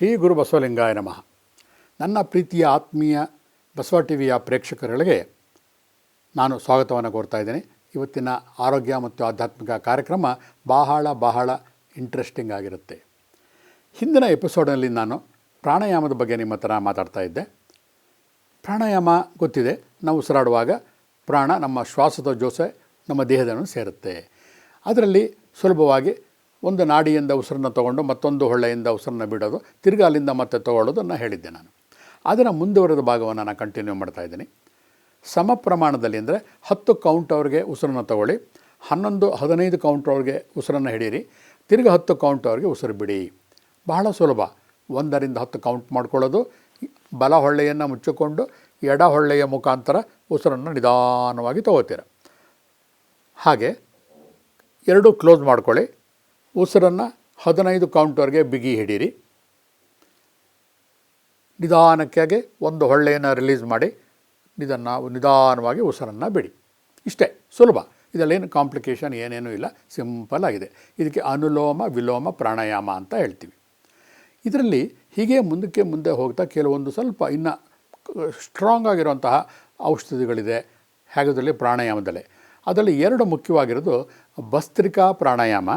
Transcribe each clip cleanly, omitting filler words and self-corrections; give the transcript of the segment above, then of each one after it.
ಶ್ರೀ ಗುರು ಬಸವಲಿಂಗಾಯ ನಮಃ. ನನ್ನ ಪ್ರೀತಿಯ ಆತ್ಮೀಯ ಬಸವ ಟಿವಿಯ ಪ್ರೇಕ್ಷಕರುಗಳಿಗೆ ನಾನು ಸ್ವಾಗತವನ್ನು ಕೋರ್ತಾ ಇದ್ದೇನೆ. ಇವತ್ತಿನ ಆರೋಗ್ಯ ಮತ್ತು ಆಧ್ಯಾತ್ಮಿಕ ಕಾರ್ಯಕ್ರಮ ಬಹಳ ಇಂಟ್ರೆಸ್ಟಿಂಗ್ ಆಗಿರುತ್ತೆ. ಹಿಂದಿನ ಎಪಿಸೋಡ್ನಲ್ಲಿ ನಾನು ಪ್ರಾಣಾಯಾಮದ ಬಗ್ಗೆ ನಿಮ್ಮ ಹತ್ರ ಮಾತಾಡ್ತಾ ಇದ್ದೆ. ಪ್ರಾಣಾಯಾಮ ಗೊತ್ತಿದೆ, ನಾವು ಉಸಿರಾಡುವಾಗ ಪ್ರಾಣ ನಮ್ಮ ಶ್ವಾಸದ ಜೊತೆ ನಮ್ಮ ದೇಹವನ್ನು ಸೇರುತ್ತೆ. ಅದರಲ್ಲಿ ಸುಲಭವಾಗಿ ಒಂದು ನಾಡಿಯಿಂದ ಉಸಿರನ್ನು ತೊಗೊಂಡು ಮತ್ತೊಂದು ಹೊಳ್ಳೆಯಿಂದ ಉಸಿರನ್ನು ಬಿಡೋದು, ತಿರ್ಗಿ ಅಲ್ಲಿಂದ ಮತ್ತೆ ತೊಗೊಳ್ಳೋದನ್ನು ಹೇಳಿದ್ದೆ ನಾನು. ಅದರ ಮುಂದುವರೆದ ಭಾಗವನ್ನು ನಾನು ಕಂಟಿನ್ಯೂ ಮಾಡ್ತಾ ಇದ್ದೀನಿ. ಸಮ ಪ್ರಮಾಣದಲ್ಲಿ ಅಂದರೆ 10 ಕೌಂಟ್ ಅವ್ರಿಗೆ ಉಸಿರನ್ನು ತಗೊಳ್ಳಿ, 11-15 ಕೌಂಟ್ ಅವ್ರಿಗೆ ಉಸಿರನ್ನು ಹಿಡೀರಿ, ತಿರ್ಗಿ 10 ಕೌಂಟ್ ಅವ್ರಿಗೆ ಉಸಿರು ಬಿಡಿ. ಬಹಳ ಸುಲಭ. 1ರಿಂದ 10 ಕೌಂಟ್ ಮಾಡ್ಕೊಳ್ಳೋದು, ಬಲ ಹೊಳ್ಳೆಯನ್ನು ಮುಚ್ಚಿಕೊಂಡು ಎಡ ಹೊಳ್ಳೆಯ ಮುಖಾಂತರ ಉಸಿರನ್ನು ನಿಧಾನವಾಗಿ ತಗೋತೀರ. ಹಾಗೆ 2 ಕ್ಲೋಸ್ ಮಾಡ್ಕೊಳ್ಳಿ. ಉಸಿರನ್ನು 15 ಕೌಂಟ್ವರೆಗೆ ಬಿಗಿ ಹಿಡೀರಿ. ನಿಧಾನಕ್ಕಾಗಿ ಒಂದು ಹೊಳ್ಳೆಯನ್ನು ರಿಲೀಸ್ ಮಾಡಿ ನಿಧಾನವಾಗಿ ಉಸಿರನ್ನು ಬಿಡಿ. ಇಷ್ಟೇ ಸುಲಭ. ಇದರಲ್ಲೇನು ಕಾಂಪ್ಲಿಕೇಶನ್ ಏನೇನೂ ಇಲ್ಲ, ಸಿಂಪಲ್ ಆಗಿದೆ. ಇದಕ್ಕೆ ಅನುಲೋಮ ವಿಲೋಮ ಪ್ರಾಣಾಯಾಮ ಅಂತ ಹೇಳ್ತೀವಿ. ಇದರಲ್ಲಿ ಹೀಗೆ ಮುಂದೆ ಹೋಗ್ತಾ ಕೆಲವೊಂದು ಸ್ವಲ್ಪ ಇನ್ನು ಸ್ಟ್ರಾಂಗ್ ಆಗಿರುವಂತಹ ಔಷಧಿಗಳಿದೆ ಹೇಗೋದ್ರಲ್ಲಿ ಪ್ರಾಣಾಯಾಮದಲ್ಲೇ. ಅದರಲ್ಲಿ 2 ಮುಖ್ಯವಾಗಿರೋದು ಭಸ್ತ್ರಿಕಾ ಪ್ರಾಣಾಯಾಮ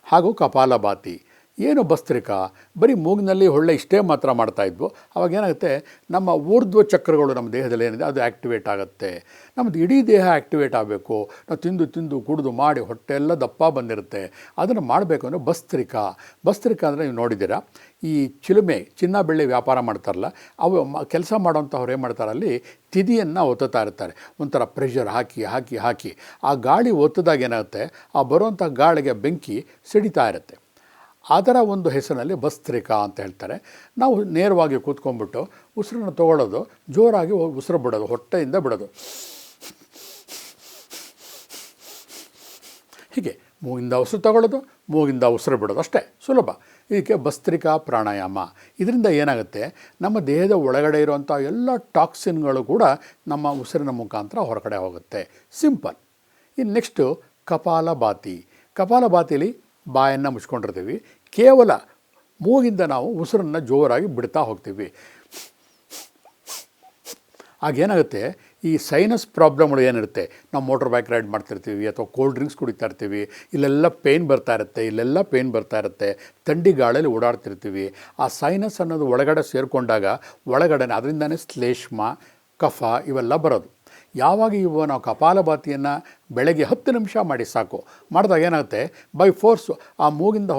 ಹಾಗೂ ಕಪಾಲಭಾತಿ. ಏನು ಭಸ್ತ್ರಿಕಾ? ಬರೀ ಮೂಗಿನಲ್ಲಿ ಹೊಳ್ಳೆ ಇಷ್ಟೇ ಮಾತ್ರ ಮಾಡ್ತಾಯಿದ್ವು. ಅವಾಗ ಏನಾಗುತ್ತೆ, ನಮ್ಮ ಊರ್ಧ್ವ ಚಕ್ರಗಳು ನಮ್ಮ ದೇಹದಲ್ಲಿ ಏನಿದೆ ಅದು ಆ್ಯಕ್ಟಿವೇಟ್ ಆಗುತ್ತೆ. ನಮ್ಮದು ಇಡೀ ದೇಹ ಆ್ಯಕ್ಟಿವೇಟ್ ಆಗಬೇಕು. ನಾವು ತಿಂದು ಕುಡಿದು ಮಾಡಿ ಹೊಟ್ಟೆ ಎಲ್ಲ ದಪ್ಪ ಬಂದಿರುತ್ತೆ. ಅದನ್ನು ಮಾಡಬೇಕು ಅಂದರೆ ಭಸ್ತ್ರಿಕಾ ಅಂದರೆ ನೀವು ನೋಡಿದ್ದೀರಾ, ಈ ಚಿಲುಮೆ ಚಿನ್ನ ಬೆಳ್ಳಿ ವ್ಯಾಪಾರ ಮಾಡ್ತಾರಲ್ಲ, ಅವು ಕೆಲಸ ಮಾಡೋಂಥವ್ರು ಏನು ಮಾಡ್ತಾರೆ, ಅಲ್ಲಿ ತಿದಿಯನ್ನು ಒತ್ತುತ್ತಾ ಇರ್ತಾರೆ. ಒಂಥರ ಪ್ರೆಷರ್ ಹಾಕಿ ಆ ಗಾಳಿ ಒತ್ತದಾಗ ಏನಾಗುತ್ತೆ, ಆ ಬರುವಂಥ ಗಾಳಿಗೆ ಬೆಂಕಿ ಸಿಡಿತಾ ಇರುತ್ತೆ. ಅದರ ಒಂದು ಹೆಸರಿನಲ್ಲಿ ಭಸ್ತ್ರಿಕಾ ಅಂತ ಹೇಳ್ತಾರೆ. ನಾವು ನೇರವಾಗಿ ಕೂತ್ಕೊಂಡ್ಬಿಟ್ಟು ಉಸಿರನ್ನು ತೊಗೊಳ್ಳೋದು, ಜೋರಾಗಿ ಉಸಿರು ಬಿಡೋದು, ಹೊಟ್ಟೆಯಿಂದ ಬಿಡೋದು. ಹೀಗೆ ಮೂಗಿಂದ ಉಸಿರು ತಗೊಳ್ಳೋದು, ಮೂಗಿಂದ ಉಸಿರು ಬಿಡೋದು, ಅಷ್ಟೇ ಸುಲಭ. ಇದಕ್ಕೆ ಭಸ್ತ್ರಿಕಾ ಪ್ರಾಣಾಯಾಮ. ಇದರಿಂದ ಏನಾಗುತ್ತೆ, ನಮ್ಮ ದೇಹದ ಒಳಗಡೆ ಇರುವಂಥ ಎಲ್ಲ ಟಾಕ್ಸಿನ್ಗಳು ಕೂಡ ನಮ್ಮ ಉಸಿರಿನ ಮುಖಾಂತರ ಹೊರಗಡೆ ಹೋಗುತ್ತೆ. ಸಿಂಪಲ್. ಇನ್ನು ನೆಕ್ಸ್ಟು ಕಪಾಲಭಾತಿಲಿ ಬಾಯನ್ನು ಮುಚ್ಕೊಂಡಿರ್ತೀವಿ. ಕೇವಲ ಮೂಗಿಂದ ನಾವು ಉಸಿರನ್ನು ಜೋರಾಗಿ ಬಿಡ್ತಾ ಹೋಗ್ತೀವಿ. ಆಗೇನಾಗುತ್ತೆ, ಈ ಸೈನಸ್ ಪ್ರಾಬ್ಲಮ್ಗಳು ಏನಿರುತ್ತೆ, ನಾವು ಮೋಟರ್ ಬೈಕ್ ರೈಡ್ ಮಾಡ್ತಿರ್ತೀವಿ ಅಥವಾ ಕೋಲ್ಡ್ ಡ್ರಿಂಕ್ಸ್ ಕುಡಿತಾ ಇರ್ತೀವಿ, ಇಲ್ಲೆಲ್ಲ ಪೇಯ್ನ್ ಬರ್ತಾ ಇರುತ್ತೆ, ಥಂಡಿ ಗಾಳಿಯಲ್ಲಿ ಓಡಾಡ್ತಿರ್ತೀವಿ. ಆ ಸೈನಸ್ ಅನ್ನೋದು ಒಳಗಡೆ ಸೇರಿಕೊಂಡಾಗ ಒಳಗಡೆ ಅದರಿಂದನೇ ಶ್ಲೇಷ್ಮ, ಕಫ ಇವೆಲ್ಲ ಬರೋದು. ಯಾವಾಗ ನಾವು ಕಪಾಲಭಾತಿಯನ್ನು ಬೆಳಗ್ಗೆ 10 ನಿಮಿಷ ಮಾಡಿ ಸಾಕು. ಮಾಡಿದಾಗ ಏನಾಗುತ್ತೆ, ಬೈ ಫೋರ್ಸ್ ಆ ಮೂಗಿಂದ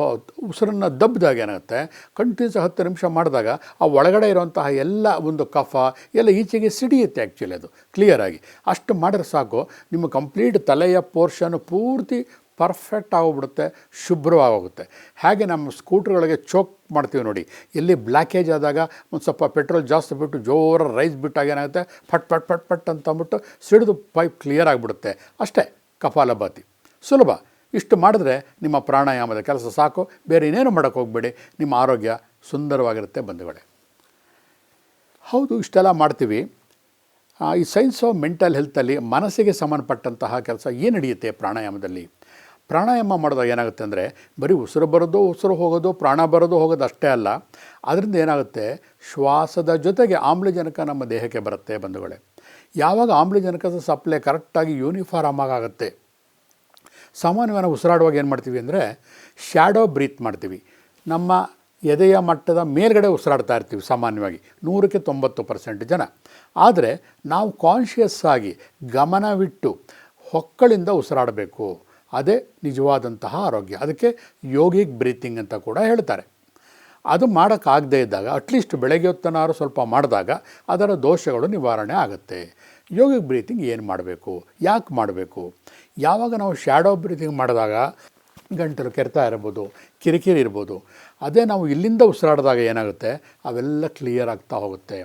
ಉಸಿರನ್ನು ದಬ್ಬಿದಾಗ ಏನಾಗುತ್ತೆ, ಕಂಟಿನ್ಯೂಸ್ 10 ನಿಮಿಷ ಮಾಡಿದಾಗ ಆ ಒಳಗಡೆ ಇರುವಂತಹ ಎಲ್ಲ ಒಂದು ಕಫ ಎಲ್ಲ ಈಚೆಗೆ ಸಿಡಿಯುತ್ತೆ. ಆ್ಯಕ್ಚುಲಿ ಅದು ಕ್ಲಿಯರಾಗಿ ಅಷ್ಟು ಮಾಡಿದ್ರೆ ಸಾಕು, ನಿಮ್ಮ ಕಂಪ್ಲೀಟ್ ತಲೆಯ ಪೋರ್ಷನ್ನು ಪೂರ್ತಿ ಪರ್ಫೆಕ್ಟ್ ಆಗೋಗ್ಬಿಡುತ್ತೆ, ಶುಭ್ರವಾಗೋಗುತ್ತೆ. ಹಾಗೆ ನಮ್ಮ ಸ್ಕೂಟ್ರ್ಗಳಿಗೆ ಚೋಕ್ ಮಾಡ್ತೀವಿ ನೋಡಿ, ಎಲ್ಲಿ ಬ್ಲ್ಯಾಕೇಜ್ ಆದಾಗ ಒಂದು ಸ್ವಲ್ಪ ಪೆಟ್ರೋಲ್ ಜಾಸ್ತಿ ಬಿಟ್ಟು ಜೋರ ರೈಸ್ ಬಿಟ್ಟಾಗ ಏನಾಗುತ್ತೆ, ಪಟ್ ಅಂತ ಅಂದ್ಬಿಟ್ಟು ಸಿಡಿದು ಪೈಪ್ ಕ್ಲಿಯರ್ ಆಗಿಬಿಡುತ್ತೆ. ಅಷ್ಟೇ ಕಪಾಲಭಾತಿ. ಸುಲಭ. ಇಷ್ಟು ಮಾಡಿದ್ರೆ ನಿಮ್ಮ ಪ್ರಾಣಾಯಾಮದ ಕೆಲಸ ಸಾಕು, ಬೇರೆ ಇನ್ನೇನು ಮಾಡೋಕ್ಕೆ ಹೋಗಬೇಡಿ. ನಿಮ್ಮ ಆರೋಗ್ಯ ಸುಂದರವಾಗಿರುತ್ತೆ ಬಂಧುಗಳೇ. ಹೌದು, ಇಷ್ಟೆಲ್ಲ ಮಾಡ್ತೀವಿ. ಈ ಸೈನ್ಸ್ ಆಫ್ ಮೆಂಟಲ್ ಹೆಲ್ತಲ್ಲಿ ಮನಸ್ಸಿಗೆ ಸಂಬಂಧಪಟ್ಟಂತಹ ಕೆಲಸ ಏನು ನಡೆಯುತ್ತೆ ಪ್ರಾಣಾಯಾಮದಲ್ಲಿ. ಪ್ರಾಣಾಯಾಮ ಮಾಡಿದಾಗ ಏನಾಗುತ್ತೆ ಅಂದರೆ, ಬರೀ ಉಸಿರು ಬರೋದು ಉಸಿರು ಹೋಗೋದು, ಪ್ರಾಣ ಬರೋದು ಹೋಗೋದು ಅಷ್ಟೇ ಅಲ್ಲ, ಅದರಿಂದ ಏನಾಗುತ್ತೆ, ಶ್ವಾಸದ ಜೊತೆಗೆ ಆಮ್ಲಜನಕ ನಮ್ಮ ದೇಹಕ್ಕೆ ಬರುತ್ತೆ ಬಂಧುಗಳೇ. ಯಾವಾಗ ಆಮ್ಲಜನಕದ ಸಪ್ಲೈ ಕರೆಕ್ಟಾಗಿ ಯೂನಿಫಾರ್ಮ್ ಆಗುತ್ತೆ, ಸಾಮಾನ್ಯವಾಗಿ ನಾವು ಉಸಿರಾಡುವಾಗ ಏನು ಮಾಡ್ತೀವಿ ಅಂದರೆ ಶ್ಯಾಡೋ ಬ್ರೀತ್ ಮಾಡ್ತೀವಿ. ನಮ್ಮ ಎದೆಯ ಮಟ್ಟದ ಮೇಲ್ಗಡೆ ಉಸಿರಾಡ್ತಾ ಇರ್ತೀವಿ ಸಾಮಾನ್ಯವಾಗಿ 100ಕ್ಕೆ 90% ಜನ. ಆದರೆ ನಾವು ಕಾನ್ಷಿಯಸ್ ಆಗಿ ಗಮನವಿಟ್ಟು ಹೊಕ್ಕಳಿಂದ ಉಸಿರಾಡಬೇಕು. ಅದೇ ನಿಜವಾದಂತಹ ಆರೋಗ್ಯ. ಅದಕ್ಕೆ ಯೋಗಿಕ್ ಬ್ರೀತಿಂಗ್ ಅಂತ ಕೂಡ ಹೇಳ್ತಾರೆ. ಅದು ಮಾಡೋಕ್ಕಾಗದೇ ಇದ್ದಾಗ ಅಟ್ಲೀಸ್ಟ್ ಬೆಳಗ್ಗೆ ಹೊತ್ತನಾರು ಸ್ವಲ್ಪ ಮಾಡಿದಾಗ ಅದರ ದೋಷಗಳು ನಿವಾರಣೆ ಆಗುತ್ತೆ. ಯೋಗಿಕ್ ಬ್ರೀತಿಂಗ್ ಏನು ಮಾಡಬೇಕು, ಯಾಕೆ ಮಾಡಬೇಕು? ಯಾವಾಗ ನಾವು ಶ್ಯಾಡೋ ಬ್ರೀತಿಂಗ್ ಮಾಡಿದಾಗ ಗಂಟಲು ಕೆರೆತ ಇರ್ಬೋದು, ಕಿರಿಕಿರಿ ಇರ್ಬೋದು, ಅದೇ ನಾವು ಇಲ್ಲಿಂದ ಉಸಿರಾಡಿದಾಗ ಏನಾಗುತ್ತೆ, ಅವೆಲ್ಲ ಕ್ಲಿಯರ್ ಆಗ್ತಾ ಹೋಗುತ್ತೆ.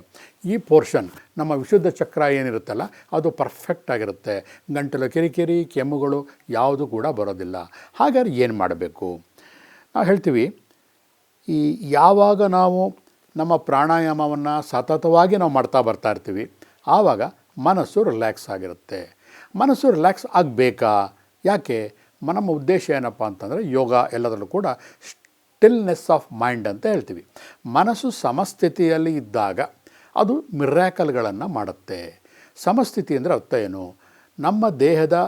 ಈ ಪೋರ್ಷನ್ ನಮ್ಮ ವಿಶುದ್ಧ ಚಕ್ರ ಏನಿರುತ್ತಲ್ಲ ಅದು ಪರ್ಫೆಕ್ಟ್ ಆಗಿರುತ್ತೆ. ಗಂಟಲು ಕಿರಿಕಿರಿ, ಕೆಮ್ಮುಗಳು ಯಾವುದು ಕೂಡ ಬರೋದಿಲ್ಲ. ಹಾಗಾದ್ರೆ ಏನು ಮಾಡಬೇಕು? ನಾವು ಹೇಳ್ತೀವಿ, ಈ ಯಾವಾಗ ನಾವು ನಮ್ಮ ಪ್ರಾಣಾಯಾಮವನ್ನು ಸತತವಾಗಿ ನಾವು ಮಾಡ್ತಾ ಇರ್ತೀವಿ, ಆವಾಗ ಮನಸ್ಸು ರಿಲ್ಯಾಕ್ಸ್ ಆಗಿರುತ್ತೆ. ಮನಸ್ಸು ರಿಲ್ಯಾಕ್ಸ್ ಆಗಬೇಕಾ? ಯಾಕೆ? ನಮ್ಮ ಉದ್ದೇಶ ಏನಪ್ಪ ಅಂತಂದರೆ ಯೋಗ ಎಲ್ಲದರಲ್ಲೂ ಕೂಡ ಸ್ಟಿಲ್ನೆಸ್ ಆಫ್ ಮೈಂಡ್ ಅಂತ ಹೇಳ್ತೀವಿ. ಮನಸ್ಸು ಸಮಸ್ಥಿತಿಯಲ್ಲಿ ಇದ್ದಾಗ ಅದು ಮಿರಾಕಲ್ಗಳನ್ನು ಮಾಡುತ್ತೆ. ಸಮಸ್ಥಿತಿ ಅಂದರೆ ಅರ್ಥ ಏನು? ನಮ್ಮ ದೇಹದ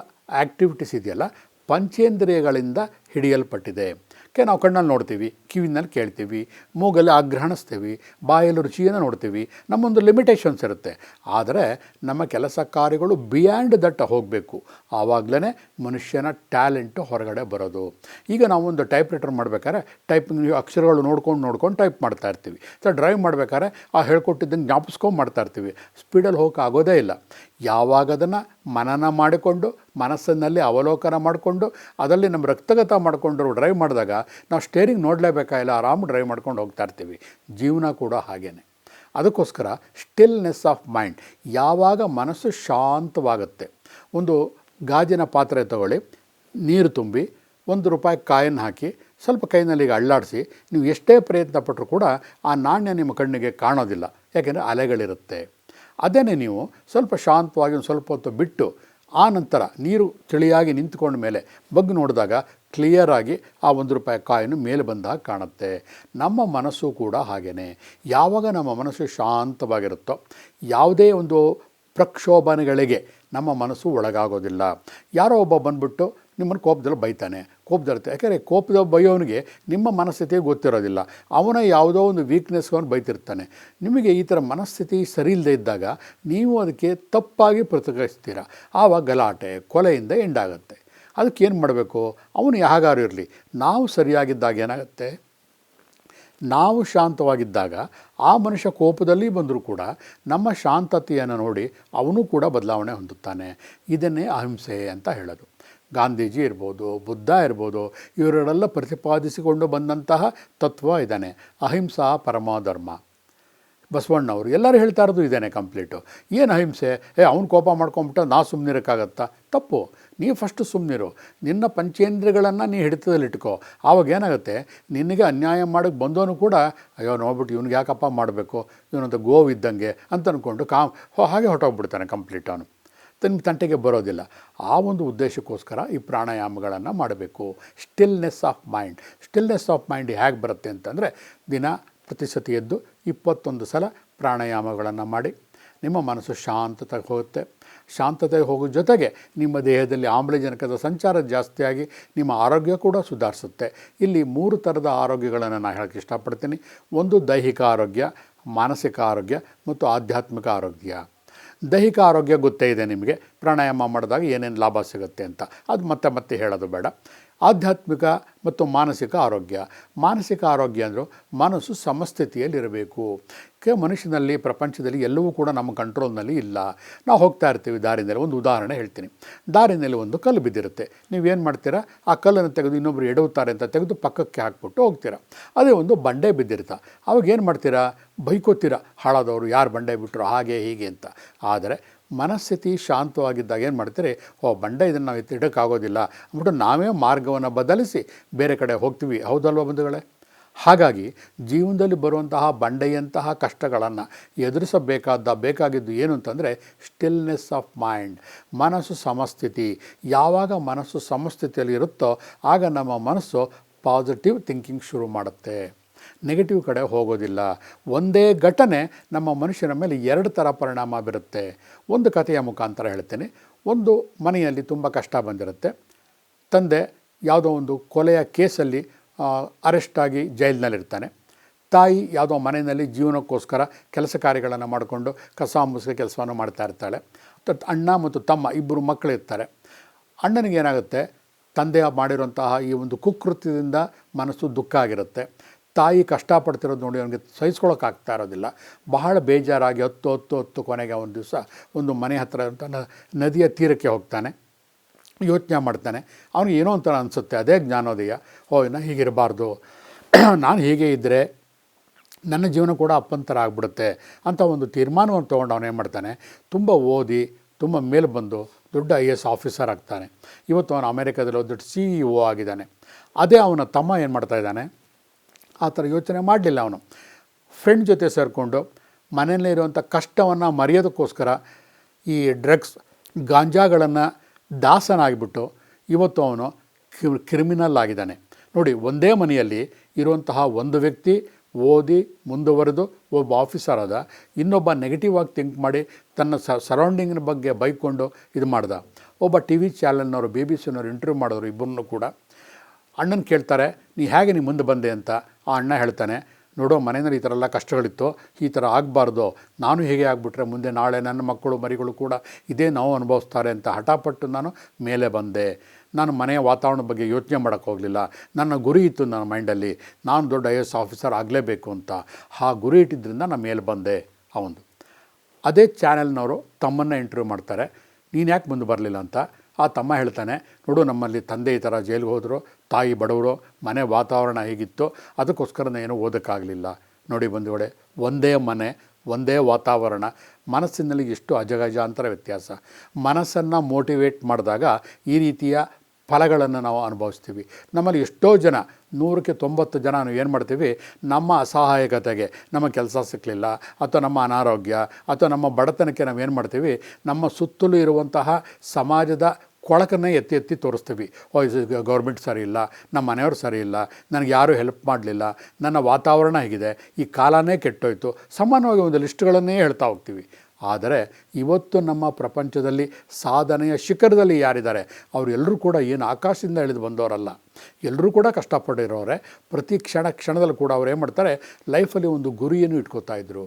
ಆ್ಯಕ್ಟಿವಿಟೀಸ್ ಇದೆಯಲ್ಲ, ಪಂಚೇಂದ್ರಿಯಗಳಿಂದ ಹಿಡಿಯಲ್ಪಟ್ಟಿದೆ. ನಾವು ಕಣ್ಣಲ್ಲಿ ನೋಡ್ತೀವಿ, ಕಿವಿನಲ್ಲಿ ಕೇಳ್ತೀವಿ, ಮೂಗಲ್ಲಿ ಆಗ್ರಹಣಿಸ್ತೀವಿ, ಬಾಯಲ್ಲಿ ರುಚಿಯನ್ನು ನೋಡ್ತೀವಿ. ನಮ್ಮೊಂದು ಲಿಮಿಟೇಷನ್ಸ್ ಇರುತ್ತೆ. ಆದರೆ ನಮ್ಮ ಕೆಲಸ ಕಾರ್ಯಗಳು ಬಿಯಾಂಡ್ ದಟ್ ಹೋಗಬೇಕು. ಆವಾಗಲೇ ಮನುಷ್ಯನ ಟ್ಯಾಲೆಂಟು ಹೊರಗಡೆ ಬರೋದು. ಈಗ ನಾವು ಒಂದು ಟೈಪ್ ರೈಟರ್ ಮಾಡಬೇಕಾದ್ರೆ ಟೈಪಿಂಗ್ ಅಕ್ಷರಗಳು ನೋಡ್ಕೊಂಡು ಟೈಪ್ ಮಾಡ್ತಾ ಇರ್ತೀವಿ. ಡ್ರೈವ್ ಮಾಡಬೇಕಾದ್ರೆ ಆ ಹೇಳ್ಕೊಟ್ಟಿದ್ದಂಗೆ ಜ್ಞಾಪಿಸ್ಕೊಂಡು ಮಾಡ್ತಾ ಇರ್ತೀವಿ. ಸ್ಪೀಡಲ್ಲಿ ಹೋಗೋಕೆ ಆಗೋದೇ ಇಲ್ಲ. ಯಾವಾಗ ಅದನ್ನು ಮನನ ಮಾಡಿಕೊಂಡು, ಮನಸ್ಸಿನಲ್ಲಿ ಅವಲೋಕನ ಮಾಡಿಕೊಂಡು, ಅದರಲ್ಲಿ ನಮ್ಮ ರಕ್ತಗತ ಮಾಡಿಕೊಂಡು ಡ್ರೈವ್ ಮಾಡಿದಾಗ ನಾವು ಸ್ಟೇರಿಂಗ್ ನೋಡಲೇಬೇಕಾಗಿಲ್ಲ, ಆರಾಮ್ ಡ್ರೈವ್ ಮಾಡ್ಕೊಂಡು ಹೋಗ್ತಾ ಇರ್ತೀವಿ. ಜೀವನ ಕೂಡ ಹಾಗೇ. ಅದಕ್ಕೋಸ್ಕರ ಸ್ಟಿಲ್ನೆಸ್ ಆಫ್ ಮೈಂಡ್. ಯಾವಾಗ ಮನಸ್ಸು ಶಾಂತವಾಗುತ್ತೆ, ಒಂದು ಗಾಜಿನ ಪಾತ್ರೆ ತಗೊಳ್ಳಿ, ನೀರು ತುಂಬಿ ₹1 ಕಾಯನ್ನು ಹಾಕಿ ಸ್ವಲ್ಪ ಕೈನಲ್ಲಿ ಅಳ್ಳಾಡಿಸಿ, ನೀವು ಎಷ್ಟೇ ಪ್ರಯತ್ನ ಪಟ್ಟರೂ ಕೂಡ ಆ ನಾಣ್ಯ ನಿಮ್ಮ ಕಣ್ಣಿಗೆ ಕಾಣೋದಿಲ್ಲ. ಯಾಕೆಂದರೆ ಅಲೆಗಳಿರುತ್ತೆ. ಅದೇನೇ ನೀವು ಸ್ವಲ್ಪ ಶಾಂತವಾಗಿ ಒಂದು ಸ್ವಲ್ಪ ಹೊತ್ತು ಬಿಟ್ಟು ಆ ನಂತರ ನೀರು ತಿಳಿಯಾಗಿ ನಿಂತ್ಕೊಂಡ ಮೇಲೆ ಬಗ್ಗಿ ನೋಡಿದಾಗ ಕ್ಲಿಯರಾಗಿ ಆ ₹1 ಕಾಯಿನು ಮೇಲೆ ಬಂದಾಗ ಕಾಣುತ್ತೆ. ನಮ್ಮ ಮನಸ್ಸು ಕೂಡ ಹಾಗೆಯೇ. ಯಾವಾಗ ನಮ್ಮ ಮನಸ್ಸು ಶಾಂತವಾಗಿರುತ್ತೋ, ಯಾವುದೇ ಒಂದು ಪ್ರಕ್ಷೋಭನೆಗಳಿಗೆ ನಮ್ಮ ಮನಸ್ಸು ಒಳಗಾಗೋದಿಲ್ಲ. ಯಾರೋ ಒಬ್ಬ ಬಂದುಬಿಟ್ಟು ನಿಮ್ಮನ್ನು ಕೋಪದಲ್ಲಿ ಬೈತಾನೆ, ಕೋಪದಲ್ಲಿರುತ್ತೆ. ಯಾಕೆಂದರೆ ಕೋಪದ ಬೈಯೋನಿಗೆ ನಿಮ್ಮ ಮನಸ್ಥಿತಿ ಗೊತ್ತಿರೋದಿಲ್ಲ. ಅವನ ಯಾವುದೋ ಒಂದು ವೀಕ್ನೆಸ್ಗಳನ್ನು ಬೈತಿರ್ತಾನೆ. ನಿಮಗೆ ಈ ಥರ ಮನಸ್ಥಿತಿ ಸರಿ ಇಲ್ಲದೆ ಇದ್ದಾಗ ನೀವು ಅದಕ್ಕೆ ತಪ್ಪಾಗಿ ಪ್ರತಿಕ್ರಿಯಿಸ್ತೀರ. ಆವಾಗ ಗಲಾಟೆ, ಕೊಲೆಯಿಂದ ಎಂಡಾಗುತ್ತೆ. ಅದಕ್ಕೇನು ಮಾಡಬೇಕು? ಅವನು ಯಾಗಾರು ಇರಲಿ, ನಾವು ಸರಿಯಾಗಿದ್ದಾಗ ಏನಾಗುತ್ತೆ, ನಾವು ಶಾಂತವಾಗಿದ್ದಾಗ ಆ ಮನುಷ್ಯ ಕೋಪದಲ್ಲಿ ಬಂದರೂ ಕೂಡ ನಮ್ಮ ಶಾಂತತೆಯನ್ನು ನೋಡಿ ಅವನು ಕೂಡ ಬದಲಾವಣೆ ಹೊಂದುತ್ತಾನೆ. ಇದನ್ನೇ ಅಹಿಂಸೆ ಅಂತ ಹೇಳೋದು. ಗಾಂಧೀಜಿ ಇರ್ಬೋದು, ಬುದ್ಧ ಇರ್ಬೋದು, ಇವರೆಲ್ಲ ಪ್ರತಿಪಾದಿಸಿಕೊಂಡು ಬಂದಂತಹ ತತ್ವ ಇದ್ದಾನೆ. ಅಹಿಂಸಾ ಪರಮಧರ್ಮ. ಬಸವಣ್ಣವರು ಎಲ್ಲರೂ ಹೇಳ್ತಾ ಇರೋದು ಇದೇನೆ ಕಂಪ್ಲೀಟು. ಏನು ಅಹಿಂಸೆ? ಅವ್ನು ಕೋಪ ಮಾಡ್ಕೊಂಬಿಟ್ಟು ನಾ ಸುಮ್ಮನಿರೋಕ್ಕಾಗತ್ತಾ? ತಪ್ಪು. ನೀವು ಫಸ್ಟು ಸುಮ್ಮನಿರು. ನಿನ್ನ ಪಂಚೇಂದ್ರಿಯಗಳನ್ನು ನೀ ಹಿಡಿತದಲ್ಲಿಟ್ಕೋ. ಆವಾಗ ಏನಾಗುತ್ತೆ, ನಿನಗೆ ಅನ್ಯಾಯ ಮಾಡೋಕ್ಕೆ ಬಂದವನು ಕೂಡ ಅಯ್ಯೋ ನೋಡ್ಬಿಟ್ಟು ಇವ್ನಿಗೆ ಯಾಕಪ್ಪ ಮಾಡಬೇಕು, ಇವನಂತ ಗೋವಿದ್ದಂಗೆ ಅಂತ ಅಂದ್ಕೊಂಡು ಹಾಗೆ ಹೊಟ್ಟೋಗ್ಬಿಡ್ತಾನೆ ಕಂಪ್ಲೀಟ್. ಅವನು ತನ್ನ ತಂಟೆಗೆ ಬರೋದಿಲ್ಲ. ಆ ಒಂದು ಉದ್ದೇಶಕ್ಕೋಸ್ಕರ ಈ ಪ್ರಾಣಾಯಾಮಗಳನ್ನು ಮಾಡಬೇಕು. Stillness of mind. Stillness of mind ಹೇಗೆ ಬರುತ್ತೆ ಅಂತಂದರೆ, ದಿನ ಪ್ರತಿಶತ ಎದ್ದು 21 ಸಲ ಪ್ರಾಣಾಯಾಮಗಳನ್ನು ಮಾಡಿ ನಿಮ್ಮ ಮನಸ್ಸು ಶಾಂತತೆಗೆ ಹೋಗುತ್ತೆ. ಶಾಂತತೆಗೆ ಹೋಗೋ ಜೊತೆಗೆ ನಿಮ್ಮ ದೇಹದಲ್ಲಿ ಆಮ್ಲಜನಕದ ಸಂಚಾರ ಜಾಸ್ತಿಯಾಗಿ ನಿಮ್ಮ ಆರೋಗ್ಯ ಕೂಡ ಸುಧಾರಿಸುತ್ತೆ. ಇಲ್ಲಿ 3 ಥರದ ಆರೋಗ್ಯಗಳನ್ನು ನಾನು ಹೇಳೋಕ್ಕೆ ಇಷ್ಟಪಡ್ತೀನಿ. ಒಂದು ದೈಹಿಕ ಆರೋಗ್ಯ, ಮಾನಸಿಕ ಆರೋಗ್ಯ ಮತ್ತು ಆಧ್ಯಾತ್ಮಿಕ ಆರೋಗ್ಯ. ದೈಹಿಕ ಆರೋಗ್ಯ ಗೊತ್ತೇ ಇದೆ ನಿಮಗೆ, ಪ್ರಾಣಾಯಾಮ ಮಾಡಿದಾಗ ಏನೇನು ಲಾಭ ಸಿಗುತ್ತೆ ಅಂತ, ಅದು ಮತ್ತೆ ಹೇಳೋದು ಬೇಡ. ಆಧ್ಯಾತ್ಮಿಕ ಮತ್ತು ಮಾನಸಿಕ ಆರೋಗ್ಯ. ಮಾನಸಿಕ ಆರೋಗ್ಯ ಅಂದರೂ ಮನಸ್ಸು ಸಮಸ್ಥಿತಿಯಲ್ಲಿರಬೇಕು. ಮನುಷ್ಯನಲ್ಲಿ, ಪ್ರಪಂಚದಲ್ಲಿ ಎಲ್ಲವೂ ಕೂಡ ನಮ್ಮ ಕಂಟ್ರೋಲ್ನಲ್ಲಿ ಇಲ್ಲ. ನಾವು ಹೋಗ್ತಾ ಇರ್ತೀವಿ ದಾರಿನಲ್ಲಿ. ಒಂದು ಉದಾಹರಣೆ ಹೇಳ್ತೀನಿ. ದಾರಿನಲ್ಲಿ ಒಂದು ಕಲ್ಲು ಬಿದ್ದಿರುತ್ತೆ. ನೀವೇನು ಮಾಡ್ತೀರಾ, ಆ ಕಲ್ಲನ್ನು ತೆಗೆದು ಇನ್ನೊಬ್ಬರು ಎಡವುತ್ತಾರೆ ಅಂತ ತೆಗೆದು ಪಕ್ಕಕ್ಕೆ ಹಾಕ್ಬಿಟ್ಟು ಹೋಗ್ತೀರಾ. ಅದೇ ಒಂದು ಬಂಡೆ ಬಿದ್ದಿರ್ತಾ, ಅವಾಗ ಏನು ಮಾಡ್ತೀರಾ, ಬೈಕೋತೀರಾ, ಹಾಳಾದವರು ಯಾರು ಬಂಡೆ ಬಿಟ್ಟರು ಹಾಗೆ ಹೀಗೆ ಅಂತ. ಆದರೆ ಮನಸ್ಥಿತಿ ಶಾಂತವಾಗಿದ್ದಾಗ ಏನು ಮಾಡ್ತೀರಿ, ಬಂಡೆ ಇದನ್ನು ನಾವು ಎತ್ತಿಡೋಕ್ಕಾಗೋದಿಲ್ಲ ಅಂದ್ಬಿಟ್ಟು ನಾವೇ ಮಾರ್ಗವನ್ನು ಬದಲಿಸಿ ಬೇರೆ ಕಡೆ ಹೋಗ್ತೀವಿ. ಹೌದಲ್ವ ಬಂಧುಗಳೇ? ಹಾಗಾಗಿ ಜೀವನದಲ್ಲಿ ಬರುವಂತಹ ಬಂಡೆಯಂತಹ ಕಷ್ಟಗಳನ್ನು ಬೇಕಾಗಿದ್ದು ಏನು ಅಂತಂದರೆ ಸ್ಟಿಲ್ನೆಸ್ ಆಫ್ ಮೈಂಡ್. ಮನಸ್ಸು ಸಮಸ್ಥಿತಿ. ಯಾವಾಗ ಮನಸ್ಸು ಸಮಸ್ಥಿತಿಯಲ್ಲಿ ಇರುತ್ತೋ ಆಗ ನಮ್ಮ ಮನಸ್ಸು ಪಾಸಿಟಿವ್ ಥಿಂಕಿಂಗ್ ಶುರು ಮಾಡುತ್ತೆ, ನೆಗೆಟಿವ್ ಕಡೆ ಹೋಗೋದಿಲ್ಲ. ಒಂದೇ ಘಟನೆ ನಮ್ಮ ಮನುಷ್ಯನ ಮೇಲೆ 2 ಥರ ಪರಿಣಾಮ ಬೀರುತ್ತೆ. ಒಂದು ಕಥೆಯ ಮುಖಾಂತರ ಹೇಳ್ತೇನೆ. ಒಂದು ಮನೆಯಲ್ಲಿ ತುಂಬ ಕಷ್ಟ ಬಂದಿರುತ್ತೆ. ತಂದೆ ಯಾವುದೋ ಒಂದು ಕೊಲೆಯ ಕೇಸಲ್ಲಿ ಅರೆಸ್ಟಾಗಿ ಜೈಲಿನಲ್ಲಿರ್ತಾನೆ. ತಾಯಿ ಯಾವುದೋ ಮನೆಯಲ್ಲಿ ಜೀವನಕ್ಕೋಸ್ಕರ ಕೆಲಸ ಕಾರ್ಯಗಳನ್ನು ಮಾಡಿಕೊಂಡು ಕಸ ಮುಸುಗೆ ಕೆಲಸವನ್ನು ಮಾಡ್ತಾ ಇರ್ತಾಳೆ. ಅಣ್ಣ ಮತ್ತು ತಮ್ಮ 2 ಮಕ್ಕಳಿರ್ತಾರೆ. ಅಣ್ಣನಿಗೇನಾಗುತ್ತೆ, ತಂದೆ ಮಾಡಿರುವಂತಹ ಈ ಒಂದು ಕುಕೃತ್ಯದಿಂದ ಮನಸ್ಸು ದುಃಖ ಆಗಿರುತ್ತೆ. ತಾಯಿ ಕಷ್ಟಪಡ್ತಿರೋದು ನೋಡಿ ಅವನಿಗೆ ಸಹಿಸ್ಕೊಳ್ಳೋಕ್ಕಾಗ್ತಾ ಇರೋದಿಲ್ಲ. ಬಹಳ ಬೇಜಾರಾಗಿ ಹತ್ತು ಕೊನೆಗೆ ಒಂದು ದಿವಸ ಒಂದು ಮನೆ ಹತ್ತಿರ ಅಂತ ನದಿಯ ತೀರಕ್ಕೆ ಹೋಗ್ತಾನೆ. ಯೋಚನೆ ಮಾಡ್ತಾನೆ. ಅವನಿಗೆ ಏನೋ ಒಂಥರ ಅನಿಸುತ್ತೆ, ಅದೇ ಜ್ಞಾನೋದಯ. ನಾನು ಹೀಗಿರಬಾರ್ದು, ನಾನು ಹೀಗೆ ಇದ್ದರೆ ನನ್ನ ಜೀವನ ಕೂಡ ಅಪ್ಪಂತರ ಆಗಿಬಿಡುತ್ತೆ ಅಂತ ಒಂದು ತೀರ್ಮಾನವನ್ನು ತೊಗೊಂಡು ಅವನೇನು ಮಾಡ್ತಾನೆ, ತುಂಬ ಓದಿ ತುಂಬ ಮೇಲೆ ಬಂದು ದೊಡ್ಡ IAS ಆಫೀಸರ್ ಆಗ್ತಾನೆ. ಇವತ್ತು ಅವನು ಅಮೆರಿಕದಲ್ಲಿ ದೊಡ್ಡ CEO ಆಗಿದ್ದಾನೆ. ಅದೇ ಅವನ ತಮ್ಮ ಏನು ಮಾಡ್ತಾ ಇದ್ದಾನೆ, ಆ ಥರ ಯೋಚನೆ ಮಾಡಲಿಲ್ಲ. ಅವನು ಫ್ರೆಂಡ್ ಜೊತೆ ಸೇರಿಕೊಂಡು ಮನೆಯಲ್ಲೇ ಇರುವಂಥ ಕಷ್ಟವನ್ನು ಮರೆಯೋದಕ್ಕೋಸ್ಕರ ಈ ಡ್ರಗ್ಸ್ ಗಾಂಜಾಗಳನ್ನು ದಾಸನಾಗಿಬಿಟ್ಟು ಇವತ್ತು ಅವನು ಕ್ರಿಮಿನಲ್ ಆಗಿದ್ದಾನೆ. ನೋಡಿ, ಒಂದೇ ಮನೆಯಲ್ಲಿ ಇರುವಂತಹ ಒಂದು ವ್ಯಕ್ತಿ ಓದಿ ಮುಂದುವರೆದು ಒಬ್ಬ ಆಫೀಸರ್ ಆದ, ಇನ್ನೊಬ್ಬ ನೆಗೆಟಿವ್ ಆಗಿ ಥಿಂಕ್ ಮಾಡಿ ತನ್ನ ಸರೌಂಡಿಂಗಿನ ಬಗ್ಗೆ ಬೈಕೊಂಡು ಇದು ಮಾಡ್ದ. ಒಬ್ಬ ಟಿ ವಿ ಚಾನಲ್ನವರು BBC ಇಂಟರ್ವ್ಯೂ ಮಾಡಿದ್ರು ಇಬ್ಬರನ್ನೂ ಕೂಡ. ಅಣ್ಣನ ಕೇಳ್ತಾರೆ, ನೀ ಹೇಗೆ ಮುಂದೆ ಬಂದೆ ಅಂತ. ಆ ಅಣ್ಣ ಹೇಳ್ತಾನೆ, ನೋಡೋ ಮನೆಯಲ್ಲಿ ಈ ಥರ ಎಲ್ಲ ಕಷ್ಟಗಳಿತ್ತು, ಈ ಥರ ಆಗಬಾರ್ದು, ನಾನು ಹೇಗೆ ಆಗಿಬಿಟ್ರೆ ಮುಂದೆ ನಾಳೆ ನನ್ನ ಮಕ್ಕಳು ಮರಿಗಳು ಕೂಡ ಇದೇ ನೋವು ಅನುಭವಿಸ್ತಾರೆ ಅಂತ ಹಠಪಟ್ಟು ನಾನು ಮೇಲೆ ಬಂದೆ. ನಾನು ಮನೆಯ ವಾತಾವರಣದ ಬಗ್ಗೆ ಯೋಚನೆ ಮಾಡೋಕ್ಕೆ ಹೋಗಲಿಲ್ಲ. ನನ್ನ ಗುರಿ ಇತ್ತು ನನ್ನ ಮೈಂಡಲ್ಲಿ, ನಾನು ದೊಡ್ಡ IAS ಆಫೀಸರ್ ಆಗಲೇಬೇಕು ಅಂತ. ಆ ಗುರಿ ಇಟ್ಟಿದ್ದರಿಂದ ನಾನು ಮೇಲೆ ಬಂದೆ. ಅವನು ಅದೇ ಚಾನೆಲ್ನವರು ತಮ್ಮನ್ನು ಇಂಟರ್ವ್ಯೂ ಮಾಡ್ತಾರೆ, ನೀನು ಯಾಕೆ ಮುಂದೆ ಬರಲಿಲ್ಲ ಅಂತ. ಆ ತಮ್ಮ ಹೇಳ್ತಾನೆ, ನೋಡು ನಮ್ಮಲ್ಲಿ ತಂದೆ ಈ ಥರ ಜೈಲಿಗೆ ಹೋದರು, ತಾಯಿ ಬಡವರು, ಮನೆ ವಾತಾವರಣ ಹೇಗಿತ್ತು, ಅದಕ್ಕೋಸ್ಕರ ಏನೂ ಓದೋಕ್ಕಾಗಲಿಲ್ಲ. ನೋಡಿ ಬಂಧುಗಳೇ, ಒಂದೇ ಮನೆ, ಒಂದೇ ವಾತಾವರಣ, ಮನಸ್ಸಿನಲ್ಲಿ ಎಷ್ಟು ಅಜಗಜಾಂತರ ವ್ಯತ್ಯಾಸ. ಮನಸ್ಸನ್ನು ಮೋಟಿವೇಟ್ ಮಾಡಿದಾಗ ಈ ರೀತಿಯ ಫಲಗಳನ್ನು ನಾವು ಅನುಭವಿಸ್ತೀವಿ. ನಮ್ಮಲ್ಲಿ ಎಷ್ಟೋ ಜನ 100ಕ್ಕೆ 90 ಜನ ನಾವು ಏನು ಮಾಡ್ತೀವಿ, ನಮ್ಮ ಅಸಹಾಯಕತೆಗೆ, ನಮ್ಮ ಕೆಲಸ ಸಿಕ್ಕಲಿಲ್ಲ ಅಥವಾ ನಮ್ಮ ಅನಾರೋಗ್ಯ ಅಥವಾ ನಮ್ಮ ಬಡತನಕ್ಕೆ ನಾವು ಏನು ಮಾಡ್ತೀವಿ, ನಮ್ಮ ಸುತ್ತಲೂ ಇರುವಂತಹ ಸಮಾಜದ ಕೊಳಕನ್ನೇ ಎತ್ತಿ ಎತ್ತಿ ತೋರಿಸ್ತೀವಿ. ಗೌರ್ಮೆಂಟ್ ಸರಿ ಇಲ್ಲ, ನಮ್ಮ ಮನೆಯವರು ಸರಿ ಇಲ್ಲ, ನನಗೆ ಯಾರೂ ಹೆಲ್ಪ್ ಮಾಡಲಿಲ್ಲ, ನನ್ನ ವಾತಾವರಣ ಹೇಗಿದೆ, ಈ ಕಾಲನೇ ಕೆಟ್ಟೋಯ್ತು, ಸಮಾನವಾಗಿ ಒಂದು ಲಿಸ್ಟ್ಗಳನ್ನೇ ಹೇಳ್ತಾ ಹೋಗ್ತೀವಿ. ಆದರೆ ಇವತ್ತು ನಮ್ಮ ಪ್ರಪಂಚದಲ್ಲಿ ಸಾಧನೆಯ ಶಿಖರದಲ್ಲಿ ಯಾರಿದ್ದಾರೆ, ಅವರೆಲ್ಲರೂ ಕೂಡ ಏನು ಆಕಾಶದಿಂದ ಇಳಿದು ಬಂದವರಲ್ಲ, ಎಲ್ಲರೂ ಕೂಡ ಕಷ್ಟಪಟ್ಟಿರೋರೆ. ಪ್ರತಿ ಕ್ಷಣದಲ್ಲೂ ಕೂಡ ಅವ್ರು ಏನು ಮಾಡ್ತಾರೆ, ಲೈಫಲ್ಲಿ ಒಂದು ಗುರಿಯನ್ನು ಇಟ್ಕೋತಾಯಿದ್ರು,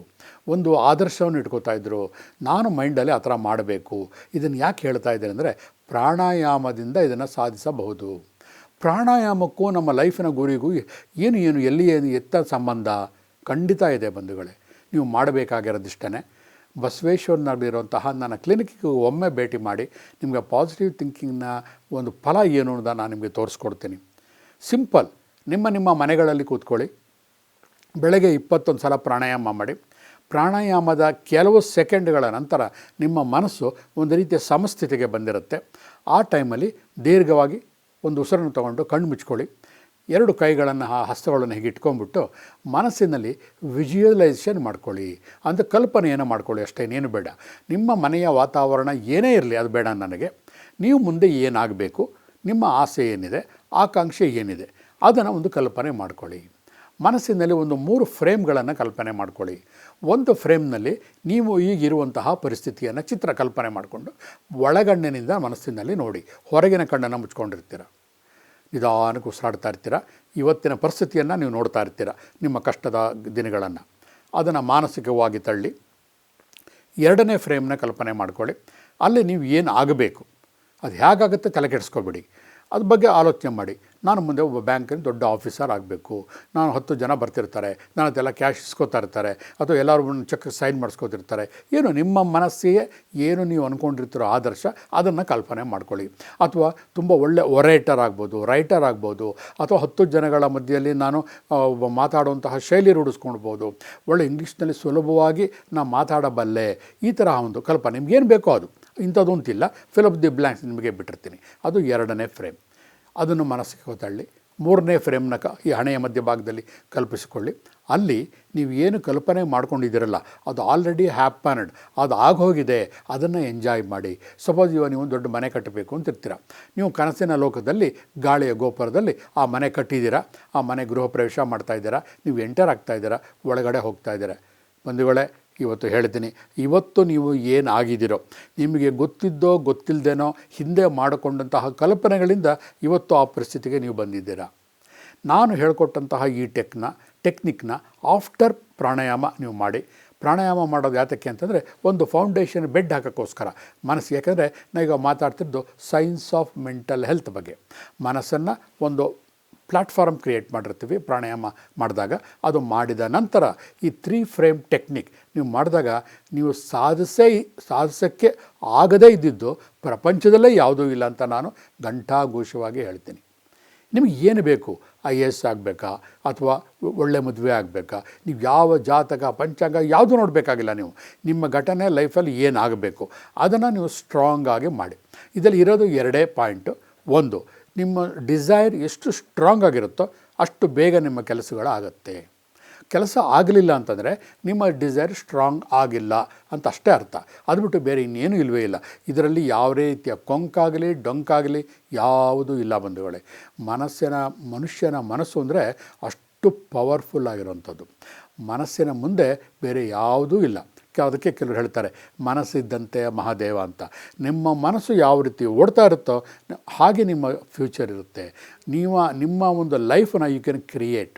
ಒಂದು ಆದರ್ಶವನ್ನು ಇಟ್ಕೋತಾಯಿದ್ರು. ನಾನು ಮೈಂಡಲ್ಲಿ ಆ ಥರ ಮಾಡಬೇಕು. ಇದನ್ನು ಯಾಕೆ ಹೇಳ್ತಾ ಇದ್ದೇನೆ ಅಂದರೆ, ಪ್ರಾಣಾಯಾಮದಿಂದ ಇದನ್ನು ಸಾಧಿಸಬಹುದು. ಪ್ರಾಣಾಯಾಮಕ್ಕೂ ನಮ್ಮ ಲೈಫಿನ ಗುರಿಗೂ ಎಲ್ಲಿ ಎತ್ತ ಸಂಬಂಧ ಖಂಡಿತ ಇದೆ ಬಂಧುಗಳೇ. ನೀವು ಮಾಡಬೇಕಾಗಿರೋದಿಷ್ಟೇ, ಬಸವೇಶ್ವರನಲ್ಲಿರುವಂತಹ ನನ್ನ ಕ್ಲಿನಿಕ್ಗೆ ಒಮ್ಮೆ ಭೇಟಿ ಮಾಡಿ ನಿಮಗೆ ಪಾಸಿಟಿವ್ ಥಿಂಕಿಂಗ್ನ ಒಂದು ಫಲ ಏನು ಅಂತ ನಾನು ನಿಮಗೆ ತೋರಿಸ್ಕೊಡ್ತೀನಿ. ಸಿಂಪಲ್, ನಿಮ್ಮ ಮನೆಗಳಲ್ಲಿ ಕೂತ್ಕೊಳ್ಳಿ, ಬೆಳಗ್ಗೆ 21 ಸಲ ಪ್ರಾಣಾಯಾಮ ಮಾಡಿ. ಪ್ರಾಣಾಯಾಮದ ಕೆಲವು ಸೆಕೆಂಡ್ಗಳ ನಂತರ ನಿಮ್ಮ ಮನಸ್ಸು ಒಂದು ರೀತಿಯ ಸಮಸ್ಥಿತಿಗೆ ಬಂದಿರುತ್ತೆ. ಆ ಟೈಮಲ್ಲಿ ದೀರ್ಘವಾಗಿ ಒಂದು ಉಸಿರನ್ನು ತಗೊಂಡು ಕಣ್ಣು ಮುಚ್ಕೊಳ್ಳಿ. 2 ಕೈಗಳನ್ನು ಹಸ್ತಗಳನ್ನು ಹೀಗೆ ಇಟ್ಕೊಂಡ್ಬಿಟ್ಟು ಮನಸ್ಸಿನಲ್ಲಿ ವಿಜುವಲೈಸೇಷನ್ ಮಾಡ್ಕೊಳ್ಳಿ. ಅಂತ ಕಲ್ಪನೆಯನ್ನು ಮಾಡ್ಕೊಳ್ಳಿ, ಅಷ್ಟೇನೇನು ಬೇಡ. ನಿಮ್ಮ ಮನೆಯ ವಾತಾವರಣ ಏನೇ ಇರಲಿ ಅದು ಬೇಡ ನನಗೆ. ನೀವು ಮುಂದೆ ಏನಾಗಬೇಕು, ನಿಮ್ಮ ಆಸೆ ಏನಿದೆ, ಆಕಾಂಕ್ಷೆ ಏನಿದೆ, ಅದನ್ನು ಒಂದು ಕಲ್ಪನೆ ಮಾಡ್ಕೊಳ್ಳಿ. ಮನಸ್ಸಿನಲ್ಲಿ ಒಂದು 3 ಫ್ರೇಮ್ಗಳನ್ನು ಕಲ್ಪನೆ ಮಾಡ್ಕೊಳ್ಳಿ. ಒಂದು ಫ್ರೇಮ್ನಲ್ಲಿ ನೀವು ಈಗಿರುವಂತಹ ಪರಿಸ್ಥಿತಿಯನ್ನು ಚಿತ್ರ ಕಲ್ಪನೆ ಮಾಡಿಕೊಂಡು ಒಳಗಣ್ಣಿನಿಂದ ಮನಸ್ಸಿನಲ್ಲಿ ನೋಡಿ. ಹೊರಗಿನ ಕಣ್ಣನ್ನು ಮುಚ್ಕೊಂಡಿರ್ತೀರ, ನಿಧಾನಕ್ಕೆ ಉಸಿರಾಡ್ತಾ ಇರ್ತೀರ. ಇವತ್ತಿನ ಪರಿಸ್ಥಿತಿಯನ್ನು ನೀವು ನೋಡ್ತಾ ಇರ್ತೀರ, ನಿಮ್ಮ ಕಷ್ಟದ ದಿನಗಳನ್ನು. ಅದನ್ನು ಮಾನಸಿಕವಾಗಿ ತಳ್ಳಿ 2ನೇ ಫ್ರೇಮ್ನ ಕಲ್ಪನೆ ಮಾಡ್ಕೊಳ್ಳಿ. ಅಲ್ಲಿ ನೀವು ಏನು ಆಗಬೇಕು, ಅದು ಹೇಗಾಗುತ್ತೆ ತಲೆ ಕೆಡಿಸ್ಕೊಬೇಡಿ, ಅದ್ರ ಬಗ್ಗೆ ಆಲೋಚನೆ ಮಾಡಿ. ನಾನು ಮುಂದೆ ಒಬ್ಬ ಬ್ಯಾಂಕಿನ ದೊಡ್ಡ ಆಫೀಸರ್ ಆಗಬೇಕು, ನಾನು 10 ಜನ ಬರ್ತಿರ್ತಾರೆ, ನಾನು ಅದೆಲ್ಲ ಕ್ಯಾಶ್ ಇಸ್ಕೋತಾ ಇರ್ತಾರೆ, ಅಥವಾ ಎಲ್ಲರೂ ಚೆಕ್ ಸೈನ್ ಮಾಡಿಸ್ಕೋತಿರ್ತಾರೆ. ಏನು ನಿಮ್ಮ ಮನಸ್ಸಿಗೆ ಏನು ನೀವು ಅಂದ್ಕೊಂಡಿರ್ತೀರೋ ಆದರ್ಶ, ಅದನ್ನು ಕಲ್ಪನೆ ಮಾಡ್ಕೊಳ್ಳಿ. ಅಥವಾ ತುಂಬ ಒಳ್ಳೆ ಒರೇಟರ್ ಆಗ್ಬೋದು, ರೈಟರ್ ಆಗ್ಬೋದು, ಅಥವಾ 10 ಜನಗಳ ಮಧ್ಯೆಯಲ್ಲಿ ನಾನು ಮಾತಾಡುವಂತಹ ಶೈಲಿ ರೂಢಿಸ್ಕೊಳ್ಬೋದು, ಒಳ್ಳೆ ಇಂಗ್ಲೀಷ್ನಲ್ಲಿ ಸುಲಭವಾಗಿ ನಾನು ಮಾತಾಡಬಲ್ಲೆ, ಈ ತರಹ ಒಂದು ಕಲ್ಪನೆ ನಿಮ್ಗೇನು ಬೇಕೋ ಅದು. ಇಂಥದ್ದು ಅಂತಿಲ್ಲ, ಫಿಲ್ ಅಪ್ ದಿ ಬ್ಲ್ಯಾಂಕ್ಸ್ ನಿಮಗೆ ಬಿಟ್ಟಿರ್ತೀನಿ. ಅದು 2ನೇ ಫ್ರೇಮ್, ಅದನ್ನು ಮನಸ್ಸಿಗೆ ತಳ್ಳಿ. 3ನೇ ಫ್ರೇಮ್ನ ಈ ಹಣೆಯ ಮಧ್ಯಭಾಗದಲ್ಲಿ ಕಲ್ಪಿಸಿಕೊಳ್ಳಿ. ಅಲ್ಲಿ ನೀವು ಏನು ಕಲ್ಪನೆ ಮಾಡ್ಕೊಂಡಿದ್ದೀರಲ್ಲ, ಅದು ಆಲ್ರೆಡಿ ಹ್ಯಾಪನ್ಡ್, ಅದು ಆಗೋಗಿದೆ, ಅದನ್ನು ಎಂಜಾಯ್ ಮಾಡಿ. ಸಪೋಸ್ ಇವಾಗ ನೀವು ದೊಡ್ಡ ಮನೆ ಕಟ್ಟಬೇಕು ಅಂತಿರ್ತೀರ, ನೀವು ಕನಸಿನ ಲೋಕದಲ್ಲಿ ಗಾಳಿಯ ಗೋಪುರದಲ್ಲಿ ಆ ಮನೆ ಕಟ್ಟಿದ್ದೀರಾ, ಆ ಮನೆ ಗೃಹ ಪ್ರವೇಶ ಮಾಡ್ತಾಯಿದ್ದೀರಾ, ನೀವು ಎಂಟರ್ ಆಗ್ತಾಯಿದ್ದೀರಾ, ಒಳಗಡೆ ಹೋಗ್ತಾಯಿದ್ದೀರಾ. ಬಂಧುಗಳೇ, ಇವತ್ತು ಹೇಳ್ತೀನಿ, ಇವತ್ತು ನೀವು ಏನಾಗಿದ್ದೀರೋ, ನಿಮಗೆ ಗೊತ್ತಿದ್ದೋ ಗೊತ್ತಿಲ್ಲದೇನೋ ಹಿಂದೆ ಮಾಡಿಕೊಂಡಂತಹ ಕಲ್ಪನೆಗಳಿಂದ ಇವತ್ತು ಆ ಪರಿಸ್ಥಿತಿಗೆ ನೀವು ಬಂದಿದ್ದೀರಾ. ನಾನು ಹೇಳಿಕೊಟ್ಟಂತಹ ಈ ಟೆಕ್ನಿಕ್ನ ಆಫ್ಟರ್ ಪ್ರಾಣಾಯಾಮ ನೀವು ಮಾಡಿ. ಪ್ರಾಣಾಯಾಮ ಮಾಡೋದು ಯಾತಕ್ಕೆ ಅಂತಂದರೆ, ಒಂದು ಫೌಂಡೇಶನ್ ಬೆಡ್ ಹಾಕೋಕ್ಕೋಸ್ಕರ ಮನಸ್ಸು. ಯಾಕೆಂದರೆ ನಾವೀಗ ಮಾತಾಡ್ತಿದ್ದು ಸೈನ್ಸ್ ಆಫ್ ಮೆಂಟಲ್ ಹೆಲ್ತ್ ಬಗ್ಗೆ. ಮನಸ್ಸನ್ನು ಒಂದು ಪ್ಲ್ಯಾಟ್ಫಾರ್ಮ್ ಕ್ರಿಯೇಟ್ ಮಾಡಿರ್ತೀವಿ ಪ್ರಾಣಾಯಾಮ ಮಾಡಿದಾಗ. ಅದು ಮಾಡಿದ ನಂತರ ಈ 3 ಫ್ರೇಮ್ ಟೆಕ್ನಿಕ್ ನೀವು ಮಾಡಿದಾಗ ನೀವು ಸಾಧಿಸೋಕ್ಕೆ ಆಗದೇ ಇದ್ದಿದ್ದು ಪ್ರಪಂಚದಲ್ಲೇ ಯಾವುದೂ ಇಲ್ಲ ಅಂತ ನಾನು ಘಂಟಾಘೋಷವಾಗಿ ಹೇಳ್ತೀನಿ. ನಿಮಗೆ ಏನು ಬೇಕು, IAS ಆಗಬೇಕಾ ಅಥವಾ ಒಳ್ಳೆ ಮದುವೆ ಆಗಬೇಕಾ, ನೀವು ಯಾವ ಜಾತಕ ಪಂಚಾಂಗ ಯಾವುದು ನೋಡಬೇಕಾಗಿಲ್ಲ. ನೀವು ನಿಮ್ಮ ಘಟನೆ ಲೈಫಲ್ಲಿ ಏನಾಗಬೇಕು ಅದನ್ನು ನೀವು ಸ್ಟ್ರಾಂಗ್ ಆಗಿ ಮಾಡಿ. ಇದರಲ್ಲಿ ಇರೋದು 2 ಪಾಯಿಂಟು. ಒಂದು, ನಿಮ್ಮ ಡಿಸೈರ್ ಎಷ್ಟು ಸ್ಟ್ರಾಂಗ್ ಆಗಿರುತ್ತೋ ಅಷ್ಟು ಬೇಗ ನಿಮ್ಮ ಕೆಲಸಗಳಾಗತ್ತೆ. ಕೆಲಸ ಆಗಲಿಲ್ಲ ಅಂತಂದರೆ ನಿಮ್ಮ ಡಿಸೈರ್ ಸ್ಟ್ರಾಂಗ್ ಆಗಿಲ್ಲ ಅಂತ ಅಷ್ಟೇ ಅರ್ಥ. ಅದು ಬಿಟ್ಟು ಬೇರೆ ಇನ್ನೇನು ಇಲ್ಲವೇ ಇಲ್ಲ. ಇದರಲ್ಲಿ ಯಾವ ರೀತಿಯ ಕೊಂಕಾಗಲಿ ಡೊಂಕಾಗಲಿ ಯಾವುದೂ ಇಲ್ಲ ಬಂಧುಗಳೇ. ಮನುಷ್ಯನ ಮನಸ್ಸು ಅಂದರೆ ಅಷ್ಟು ಅಷ್ಟು ಪವರ್ಫುಲ್ ಆಗಿರೋವಂಥದ್ದು. ಮನಸ್ಸಿನ ಮುಂದೆ ಬೇರೆ ಯಾವುದೂ ಇಲ್ಲ. ಅದಕ್ಕೆ ಕೆಲವರು ಹೇಳ್ತಾರೆ ಮನಸ್ಸಿದ್ದಂತೆ ಮಹಾದೇವ ಅಂತ. ನಿಮ್ಮ ಮನಸ್ಸು ಯಾವ ರೀತಿ ಓಡ್ತಾ ಇರುತ್ತೋ ಹಾಗೆ ನಿಮ್ಮ ಫ್ಯೂಚರ್ ಇರುತ್ತೆ. ನಿಮ್ಮ ಒಂದು ಲೈಫನ್ನು ಯು ಕ್ಯಾನ್ ಕ್ರಿಯೇಟ್.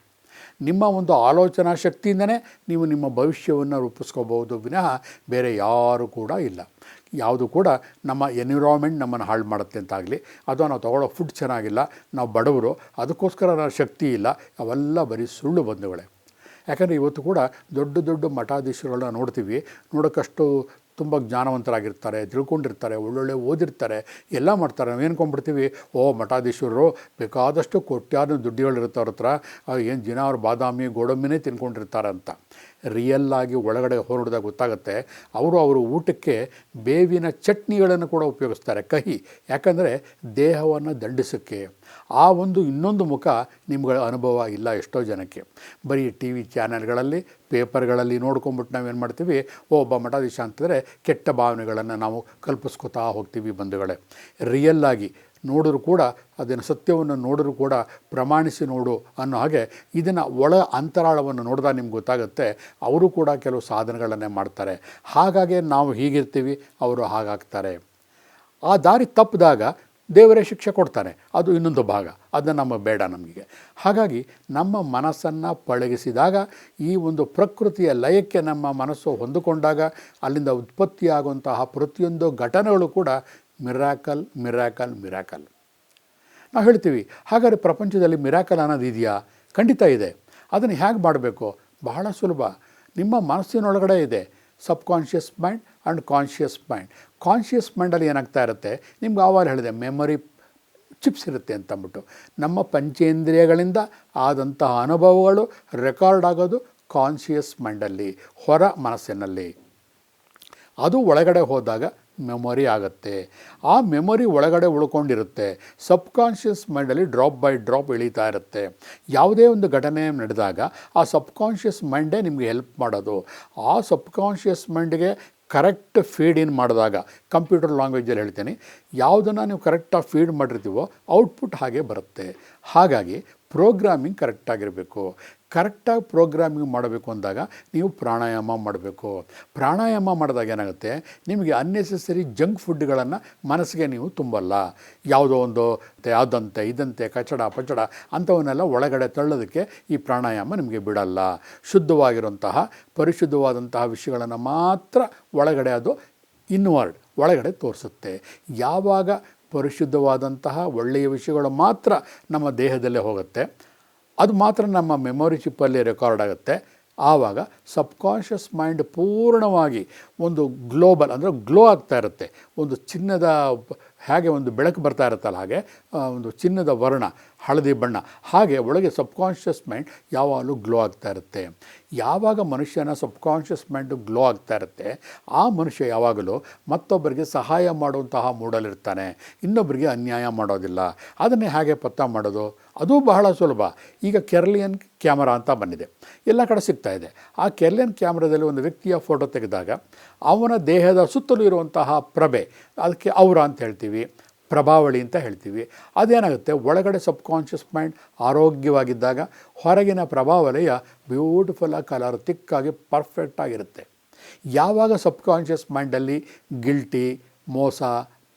ನಿಮ್ಮ ಒಂದು ಆಲೋಚನಾ ಶಕ್ತಿಯಿಂದನೇ ನೀವು ನಿಮ್ಮ ಭವಿಷ್ಯವನ್ನು ರೂಪಿಸ್ಕೋಬೋದು ವಿನಃ ಬೇರೆ ಯಾರೂ ಕೂಡ ಇಲ್ಲ. ಯಾವುದು ಕೂಡ ನಮ್ಮ ಎನ್ವಿರಾನ್ಮೆಂಟ್ ನಮ್ಮನ್ನು ಹಾಳು ಮಾಡುತ್ತೆ ಅಂತಾಗಲಿ, ಅಥವಾ ನಾವು ತೊಗೊಳ್ಳೋ ಫುಡ್ ಚೆನ್ನಾಗಿಲ್ಲ, ನಾವು ಬಡವರು, ಅದಕ್ಕೋಸ್ಕರ ನಾವು ಶಕ್ತಿ ಇಲ್ಲ, ಅವೆಲ್ಲ ಬರೀ ಸುಳ್ಳು ಬಂಧುಗಳೇ. ಯಾಕಂದರೆ ಇವತ್ತು ಕೂಡ ದೊಡ್ಡ ದೊಡ್ಡ ಮಠಾಧೀಶರುಗಳನ್ನ ನೋಡ್ತೀವಿ. ನೋಡೋಕ್ಕಷ್ಟು ತುಂಬ ಜ್ಞಾನವಂತರಾಗಿರ್ತಾರೆ, ತಿಳ್ಕೊಂಡಿರ್ತಾರೆ, ಒಳ್ಳೊಳ್ಳೆ ಓದಿರ್ತಾರೆ, ಎಲ್ಲ ಮಾಡ್ತಾರೆ. ನಾವು ಏನ್ಕೊಂಡ್ಬಿಡ್ತೀವಿ, ಮಠಾಧೀಶರು ಬೇಕಾದಷ್ಟು ಕೋಟ್ಯಾನು ದುಡ್ಡುಗಳಿರುತ್ತೆ ಅವ್ರ ಹತ್ರ, ಏನು ದಿನ ಅವ್ರು ಬಾದಾಮಿ ಗೋಡಂಬಿನೇ ತಿನ್ಕೊಂಡಿರ್ತಾರೆ ಅಂತ. ರಿಯಲ್ಲಾಗಿ ಒಳಗಡೆ ಹೊರಡಿದಾಗ ಗೊತ್ತಾಗುತ್ತೆ ಅವರು ಊಟಕ್ಕೆ ಬೇವಿನ ಚಟ್ನಿಗಳನ್ನು ಕೂಡ ಉಪಯೋಗಿಸ್ತಾರೆ, ಕಹಿ. ಯಾಕಂದರೆ ದೇಹವನ್ನು ದಂಡಿಸೋಕ್ಕೆ. ಆ ಒಂದು ಇನ್ನೊಂದು ಮುಖ ನಿಮ್ಗಳ ಅನುಭವ ಇಲ್ಲ ಎಷ್ಟೋ ಜನಕ್ಕೆ. ಬರೀ ಟಿ ವಿ ಚಾನೆಲ್ಗಳಲ್ಲಿ, ಪೇಪರ್ಗಳಲ್ಲಿ ನೋಡ್ಕೊಂಬಿಟ್ಟು ನಾವೇನು ಮಾಡ್ತೀವಿ, ಒಬ್ಬ ಮಠಾಧೀಶ ಅಂತಂದರೆ ಕೆಟ್ಟ ಭಾವನೆಗಳನ್ನು ನಾವು ಕಲ್ಪಿಸ್ಕೊತಾ ಹೋಗ್ತೀವಿ ಬಂಧುಗಳೇ. ರಿಯಲ್ಲಾಗಿ ನೋಡಿದ್ರು ಕೂಡ ಅದನ್ನು ಸತ್ಯವನ್ನು ನೋಡಿದ್ರು ಕೂಡ ಪ್ರಮಾಣಿಸಿ ನೋಡು ಅನ್ನೋ ಹಾಗೆ ಇದನ್ನು ಒಳ ಅಂತರಾಳವನ್ನು ನೋಡಿದಾಗ ನಿಮ್ಗೆ ಗೊತ್ತಾಗುತ್ತೆ ಅವರು ಕೂಡ ಕೆಲವು ಸಾಧನೆಗಳನ್ನೇ ಮಾಡ್ತಾರೆ. ಹಾಗಾಗಿ ನಾವು ಹೀಗಿರ್ತೀವಿ, ಅವರು ಹಾಗಾಗ್ತಾರೆ. ಆ ದಾರಿ ತಪ್ಪಿದಾಗ ದೇವರೇ ಶಿಕ್ಷೆ ಕೊಡ್ತಾನೆ, ಅದು ಇನ್ನೊಂದು ಭಾಗ. ಅದನ್ನು ನಮಗೆ ಬೇಡ ನಮಗೆ. ಹಾಗಾಗಿ ನಮ್ಮ ಮನಸ್ಸನ್ನು ಪಳಗಿಸಿದಾಗ, ಈ ಒಂದು ಪ್ರಕೃತಿಯ ಲಯಕ್ಕೆ ನಮ್ಮ ಮನಸ್ಸು ಹೊಂದಿಕೊಂಡಾಗ ಅಲ್ಲಿಂದ ಉತ್ಪತ್ತಿಯಾಗುವಂತಹ ಪ್ರತಿಯೊಂದು ಘಟನೆಗಳು ಕೂಡ ಮಿರಾಕಲ್ ಮಿರಾಕಲ್ ಮಿರಾಕಲ್. ನಾವು ಹೇಳ್ತೀವಿ, ಹಾಗಾದರೆ ಪ್ರಪಂಚದಲ್ಲಿ ಮಿರಾಕಲ್ ಅನ್ನೋದು ಇದೆಯಾ? ಖಂಡಿತ ಇದೆ. ಅದನ್ನು ಹೇಗೆ ಮಾಡಬೇಕು? ಬಹಳ ಸುಲಭ. ನಿಮ್ಮ ಮನಸ್ಸಿನೊಳಗಡೆ ಇದೆ subconscious mind and conscious mind. Conscious ಮೈಂಡಲ್ಲಿ ಏನಾಗ್ತಾ ಇರುತ್ತೆ, ನಿಮ್ಗೆ ಆವಾಗ ಹೇಳಿದೆ ಮೆಮೊರಿ ಚಿಪ್ಸ್ ಇರುತ್ತೆ ಅಂತಂದ್ಬಿಟ್ಟು. ನಮ್ಮ ಪಂಚೇಂದ್ರಿಯಗಳಿಂದ ಆದಂತಹ ಅನುಭವಗಳು ರೆಕಾರ್ಡ್ ಆಗೋದು ಕಾನ್ಷಿಯಸ್ ಮೈಂಡಲ್ಲಿ, ಹೊರ ಮನಸ್ಸಿನಲ್ಲಿ. ಅದು ಒಳಗಡೆ ಹೋದಾಗ ಮೆಮೊರಿ ಆಗುತ್ತೆ. ಆ ಮೆಮೊರಿ ಒಳಗಡೆ ಉಳ್ಕೊಂಡಿರುತ್ತೆ. ಸಬ್ಕಾನ್ಷಿಯಸ್ ಮೈಂಡಲ್ಲಿ ಡ್ರಾಪ್ ಬೈ ಡ್ರಾಪ್ ಇಳೀತಾ ಇರುತ್ತೆ. ಯಾವುದೇ ಒಂದು ಘಟನೆ ನಡೆದಾಗ ಆ ಸಬ್ಕಾನ್ಷಿಯಸ್ ಮೈಂಡೇ ನಿಮಗೆ ಹೆಲ್ಪ್ ಮಾಡೋದು. ಆ ಸಬ್ಕಾನ್ಷಿಯಸ್ ಮೈಂಡ್ಗೆ ಕರೆಕ್ಟ್ ಫೀಡ್ ಇನ್ ಮಾಡಿದಾಗ, ಕಂಪ್ಯೂಟರ್ ಲ್ಯಾಂಗ್ವೇಜಲ್ಲಿ ಹೇಳ್ತೀನಿ, ಯಾವುದನ್ನು ನೀವು ಕರೆಕ್ಟಾಗಿ ಫೀಡ್ ಮಾಡಿರ್ತೀವೋ ಔಟ್ಪುಟ್ ಹಾಗೆ ಬರುತ್ತೆ. ಹಾಗಾಗಿ ಪ್ರೋಗ್ರಾಮಿಂಗ್ ಕರೆಕ್ಟಾಗಿರಬೇಕು. ಕರೆಕ್ಟಾಗಿ ಪ್ರೋಗ್ರಾಮಿಂಗ್ ಮಾಡಬೇಕು ಅಂದಾಗ ನೀವು ಪ್ರಾಣಾಯಾಮ ಮಾಡಬೇಕು. ಪ್ರಾಣಾಯಾಮ ಮಾಡಿದಾಗ ಏನಾಗುತ್ತೆ, ನಿಮಗೆ ಅನ್ನೆಸೆಸರಿ ಜಂಕ್ ಫುಡ್ಗಳನ್ನು ಮನಸ್ಸಿಗೆ ನೀವು ತುಂಬಲ್ಲ. ಯಾವುದೋ ಒಂದು ಅದಂತೆ ಇದಂತೆ ಕಚಡ ಪಚಡ ಅಂಥವನ್ನೆಲ್ಲ ಒಳಗಡೆ ತಳ್ಳೋದಕ್ಕೆ ಈ ಪ್ರಾಣಾಯಾಮ ನಿಮಗೆ ಬಿಡಲ್ಲ. ಶುದ್ಧವಾಗಿರುವಂತಹ ಪರಿಶುದ್ಧವಾದಂತಹ ವಿಷಯಗಳನ್ನು ಮಾತ್ರ ಒಳಗಡೆ ಅದು ಇನ್ವರ್ಡ್ ಒಳಗಡೆ ತೋರಿಸುತ್ತೆ. ಯಾವಾಗ ಪರಿಶುದ್ಧವಾದಂತಹ ಒಳ್ಳೆಯ ವಿಷಯಗಳು ಮಾತ್ರ ನಮ್ಮ ದೇಹದಲ್ಲೇ ಹೋಗುತ್ತೆ, ಅದು ಮಾತ್ರ ನಮ್ಮ ಮೆಮೊರಿ ಚಿಪ್ಪಲ್ಲಿ ರೆಕಾರ್ಡ್ ಆಗುತ್ತೆ. ಆವಾಗ ಸಬ್ಕಾನ್ಷಿಯಸ್ ಮೈಂಡ್ ಪೂರ್ಣವಾಗಿ ಒಂದು ಗ್ಲೋಬಲ್ ಅಂದರೆ ಗ್ಲೋ ಆಗ್ತಾ ಇರುತ್ತೆ. ಒಂದು ಚಿನ್ನದ ಹೇಗೆ ಒಂದು ಬೆಳಕು ಬರ್ತಾ ಇರುತ್ತಲ್ಲ, ಹಾಗೆ ಒಂದು ಚಿನ್ನದ ವರ್ಣ, ಹಳದಿ ಬಣ್ಣ, ಹಾಗೆ ಒಳಗೆ ಸಬ್ಕಾನ್ಷಿಯಸ್ ಮೈಂಡ್ ಯಾವಾಗಲೂ ಗ್ಲೋ ಆಗ್ತಾ ಇರುತ್ತೆ. ಯಾವಾಗ ಮನುಷ್ಯನ ಸಬ್ಕಾನ್ಷಿಯಸ್ ಮೈಂಡು ಗ್ಲೋ ಆಗ್ತಾ ಇರುತ್ತೆ, ಆ ಮನುಷ್ಯ ಯಾವಾಗಲೂ ಮತ್ತೊಬ್ಬರಿಗೆ ಸಹಾಯ ಮಾಡುವಂತಹ ಮೂಡಲಿರ್ತಾನೆ, ಇನ್ನೊಬ್ಬರಿಗೆ ಅನ್ಯಾಯ ಮಾಡೋದಿಲ್ಲ. ಅದನ್ನೇ ಹೇಗೆ ಪತ್ತ ಮಾಡೋದು? ಅದು ಬಹಳ ಸುಲಭ. ಈಗ ಕೆರ್ಲಿಯನ್ ಕ್ಯಾಮರಾ ಅಂತ ಬಂದಿದೆ, ಎಲ್ಲ ಕಡೆ ಸಿಗ್ತಾ ಇದೆ. ಆ ಕೆರ್ಲಿಯನ್ ಕ್ಯಾಮ್ರಾದಲ್ಲಿ ಒಂದು ವ್ಯಕ್ತಿಯ ಫೋಟೋ ತೆಗೆದಾಗ ಅವನ ದೇಹದ ಸುತ್ತಲೂ ಇರುವಂತಹ ಪ್ರಭೆ, ಅದಕ್ಕೆ ಔರ ಅಂತ ಹೇಳ್ತೀವಿ, ಪ್ರಭಾವಳಿ ಅಂತ ಹೇಳ್ತೀವಿ. ಅದೇನಾಗುತ್ತೆ, ಒಳಗಡೆ ಸಬ್ಕಾನ್ಷಿಯಸ್ ಮೈಂಡ್ ಆರೋಗ್ಯವಾಗಿದ್ದಾಗ ಹೊರಗಿನ ಪ್ರಭಾವಲಯ ಬ್ಯೂಟಿಫುಲ್ಲಾಗಿ ಕಲರ್ ತಿಕ್ಕಾಗಿ ಪರ್ಫೆಕ್ಟಾಗಿರುತ್ತೆ. ಯಾವಾಗ ಸಬ್ಕಾನ್ಷಿಯಸ್ ಮೈಂಡಲ್ಲಿ ಗಿಲ್ಟಿ, ಮೋಸ,